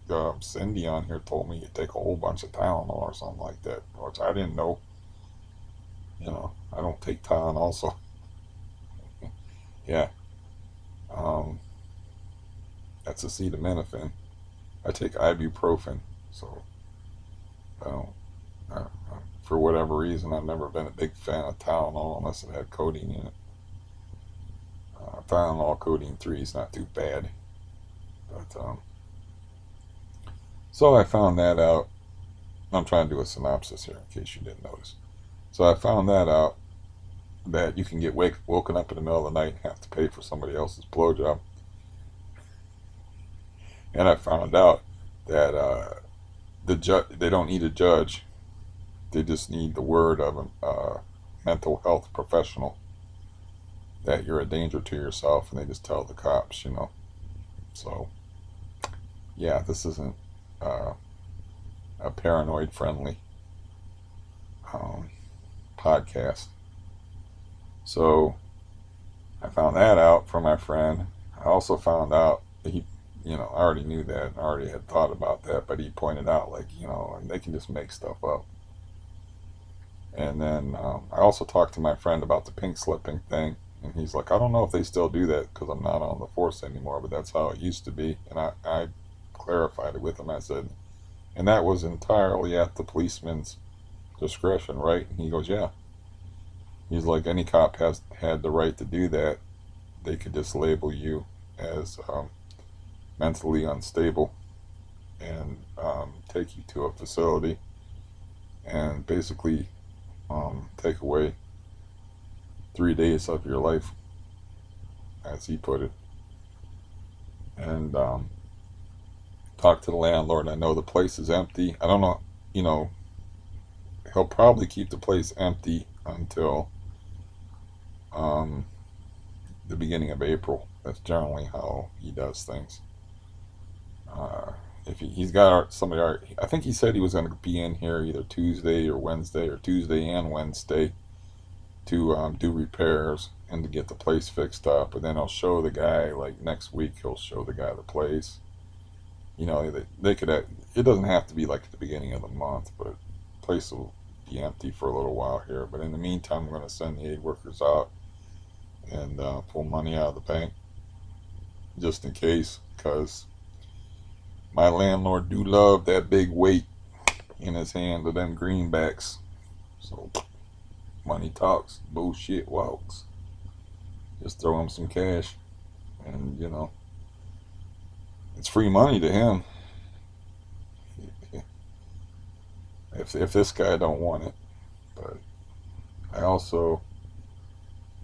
Cindy on here told me you take a whole bunch of Tylenol or something like that, which I didn't know. You know, I don't take Tylenol, so yeah. Um, that's acetaminophen. I take ibuprofen, so I don't. For whatever reason, I've never been a big fan of Tylenol unless it had codeine in it. Tylenol codeine 3 is not too bad, but so I found that out. I'm trying to do a synopsis here in case you didn't notice. So I found that out, that you can get woken up in the middle of the night and have to pay for somebody else's blowjob. And I found out that they don't need a judge. They just need the word of a mental health professional that you're a danger to yourself, and they just tell the cops, you know. So, yeah, this isn't a paranoid friendly um, podcast. So, I found that out from my friend. I also found out that he, you know, I already knew that, I already had thought about that, but he pointed out, like, you know, they can just make stuff up. And then I also talked to my friend about the pink slipping thing, and he's like, I don't know if they still do that because I'm not on the force anymore, but that's how it used to be. And I clarified it with him. I said, and that was entirely at the policeman's discretion, right? And he goes, yeah. He's like, any cop has had the right to do that. They could just label you as mentally unstable and take you to a facility and basically take away 3 days of your life, as he put it. And talk to the landlord. I know the place is empty. I don't know, you know, he'll probably keep the place empty until um, the beginning of April. That's generally how he does things. Uh, if he's got somebody, I think he said he was going to be in here either Tuesday or Wednesday, or Tuesday and Wednesday, to do repairs and to get the place fixed up. But then he'll show the guy, like next week, he'll show the guy the place. You know, they could have, it doesn't have to be like at the beginning of the month, but the place will be empty for a little while here. But in the meantime, I'm going to send the aid workers out and pull money out of the bank just in case, because my landlord do love that big weight in his hand of them greenbacks. So money talks, bullshit walks. Just throw him some cash, and you know, it's free money to him. If this guy don't want it. But I also,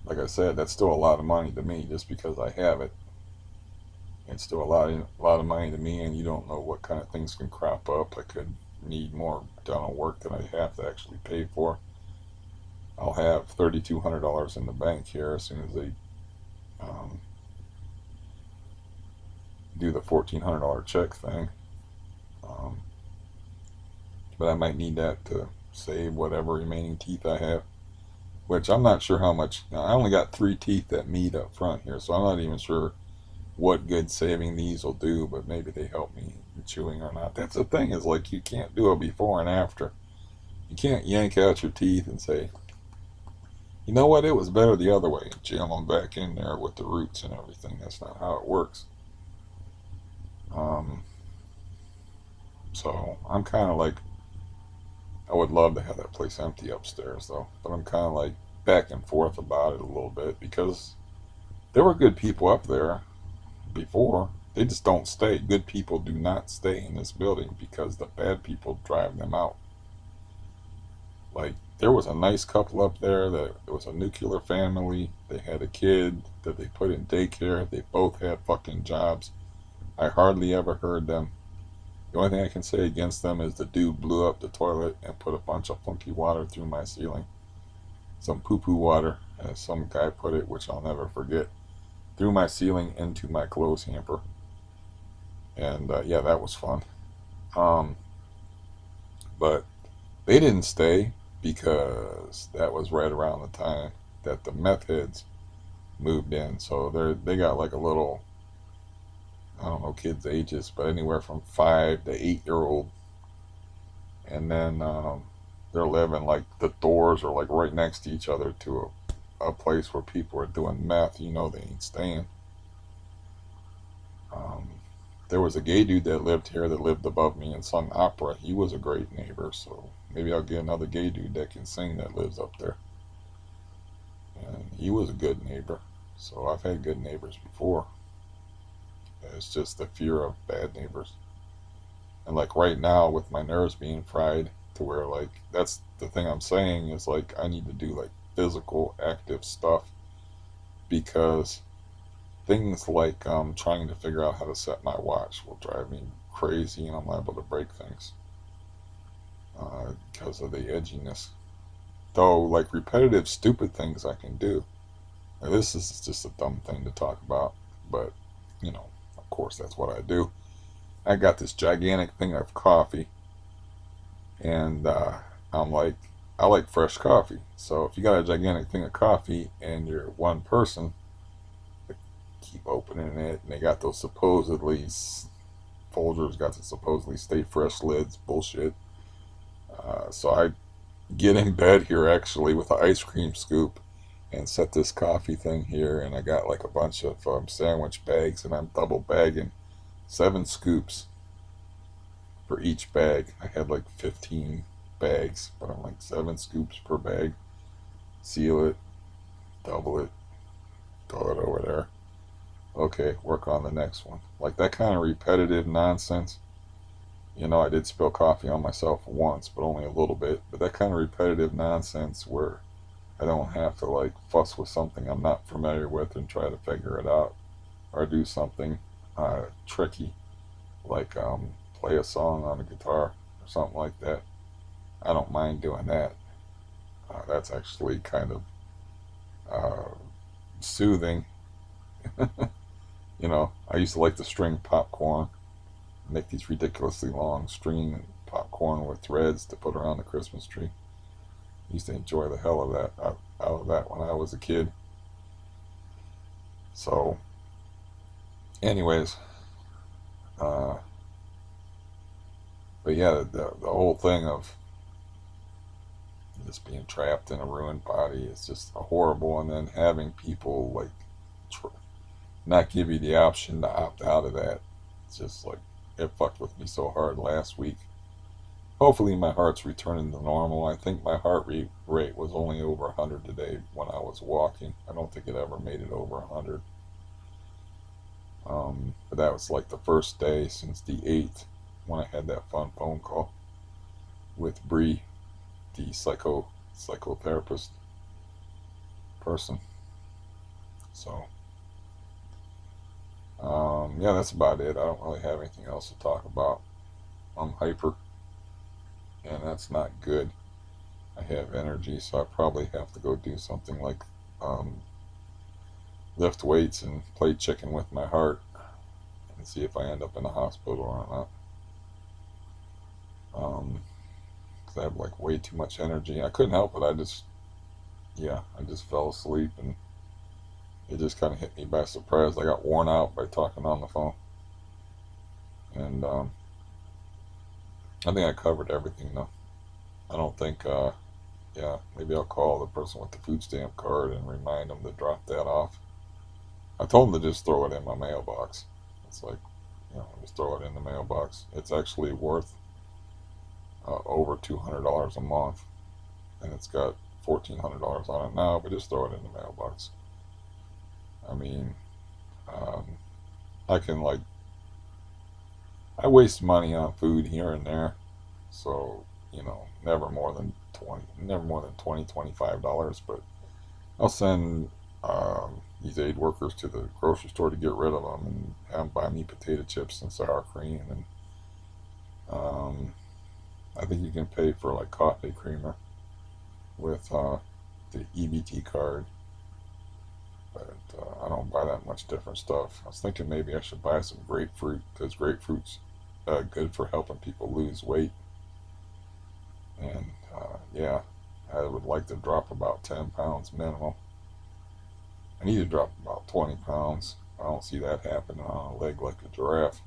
like I said, that's still a lot of money to me just because I have it. It's still a lot of money to me, and you don't know what kind of things can crop up. I could need more done on work than I have to actually pay for. I'll have $3,200 in the bank here as soon as they um, do the $1,400 check thing. Um, but I might need that to save whatever remaining teeth I have, which I'm not sure how much. I only got 3 teeth that meet up front here, so I'm not even sure what good saving these will do, but maybe they help me in chewing or not. That's the thing, is like you can't do a before and after. You can't yank out your teeth and say, you know what, it was better the other way, and jam them back in there with the roots and everything. That's not how it works. Um, so I'm kind of like, I would love to have that place empty upstairs though, but I'm kind of like back and forth about it a little bit because there were good people up there before. They just don't stay. Good people do not stay in this building because the bad people drive them out. Like, there was a nice couple up there that it was a nuclear family. They had a kid that they put in daycare. They both had fucking jobs. I hardly ever heard them. The only thing I can say against them is the dude blew up the toilet and put a bunch of funky water through my ceiling. Some poo poo water, as some guy put it, which I'll never forget, through my ceiling into my clothes hamper. And yeah, that was fun. Um, but they didn't stay because that was right around the time that the meth heads moved in. So they got like a little, I don't know kids' ages, but anywhere from 5 to 8 year old, and then they're living like the doors are like right next to each other to a place where people are doing meth. You know they ain't staying. Um, there was a gay dude that lived here that lived above me and sung opera. He was a great neighbor, so maybe I'll get another gay dude that can sing that lives up there. And he was a good neighbor. So I've had good neighbors before. It's just the fear of bad neighbors. And like right now with my nerves being fried to where like that's the thing I'm saying is like I need to do like physical active stuff because things like trying to figure out how to set my watch will drive me crazy and I'm liable to break things because of the edginess. Though, like repetitive, stupid things I can do. Now, this is just a dumb thing to talk about, but you know, of course, that's what I do. I got this gigantic thing of coffee, and I'm like, I like fresh coffee. So if you got a gigantic thing of coffee and you're one person, keep opening it, and they got those supposedly Folgers got the supposedly stay fresh lids bullshit. So I get in bed here actually with an ice cream scoop and set this coffee thing here, and I got like a bunch of sandwich bags, and I'm double bagging 7 scoops for each bag. I had like 15 bags, but I'm like 7 scoops per bag. Seal it, double it, throw it over there. Okay, work on the next one. Like that kind of repetitive nonsense. You know, I did spill coffee on myself once, but only a little bit. But that kind of repetitive nonsense where I don't have to like fuss with something I'm not familiar with and try to figure it out, or do something tricky like play a song on a guitar or something like that. I don't mind doing that. That's actually kind of uh, soothing. You know, I used to like to string popcorn, make these ridiculously long string popcorn with threads to put around the Christmas tree. I used to enjoy the hell of that out of that when I was a kid. So, anyways, uh, but yeah, the whole thing of just being trapped in a ruined body is just horrible, and then having people like tr- not give you the option to opt out of that. It's just like it fucked with me so hard last week. Hopefully, my heart's returning to normal. I think my heart rate was only over 100 today when I was walking. I don't think it ever made it over 100. But that was like the first day since the 8th when I had that fun phone call with Bree, the psychotherapist person. So, yeah, that's about it. I don't really have anything else to talk about. I'm hyper, and that's not good. I have energy, so I probably have to go do something like um, lift weights and play chicken with my heart and see if I end up in the hospital or not. 'Cause I have like way too much energy. I couldn't help it. I just fell asleep, and it just kind of hit me by surprise. I got worn out by talking on the phone, and I think I covered everything though. I don't think. Yeah, maybe I'll call the person with the food stamp card and remind them to drop that off. I told them to just throw it in my mailbox. It's like, just throw it in the mailbox. It's actually worth over $200 a month, and it's got $1,400 on it now. But just throw it in the mailbox. I mean, um, I can like I waste money on food here and there, so never more than $20, $25. But I'll send these aid workers to the grocery store to get rid of them and have them buy me potato chips and sour cream. And I think you can pay for like coffee creamer with the EBT card, but I don't buy that much different stuff. I was thinking maybe I should buy some grapefruit because grapefruit's good for helping people lose weight. And yeah, I would like to drop about 10 pounds minimum. I need to drop about 20 pounds. I don't see that happening on a leg like a giraffe.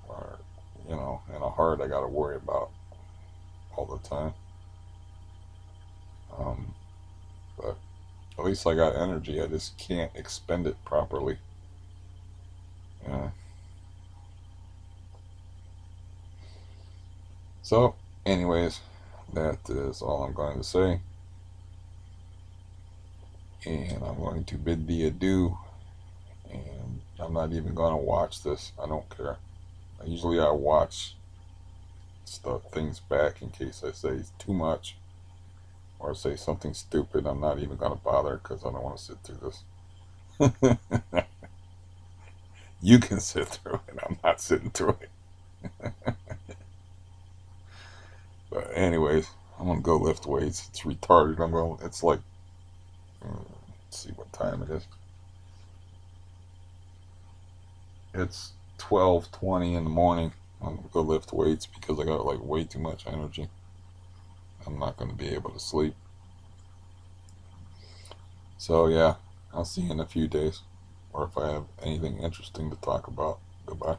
Or, and a heart I got to worry about all the time. Um, but at least I got energy. I just can't expend it properly. Yeah. So, anyways, that is all I'm going to say. And I'm going to bid thee adieu. And I'm not even going to watch this. I don't care. Usually I watch stuff, things back in case I say too much or say something stupid. I'm not even going to bother because I don't want to sit through this. You can sit through it. I'm not sitting through it. But anyways, I'm gonna go lift weights. It's retarded. It's like, let's see what time it is. It's 12:20 in the morning. I'm gonna go lift weights because I got like way too much energy. I'm not gonna be able to sleep. So yeah, I'll see you in a few days, or if I have anything interesting to talk about. Goodbye.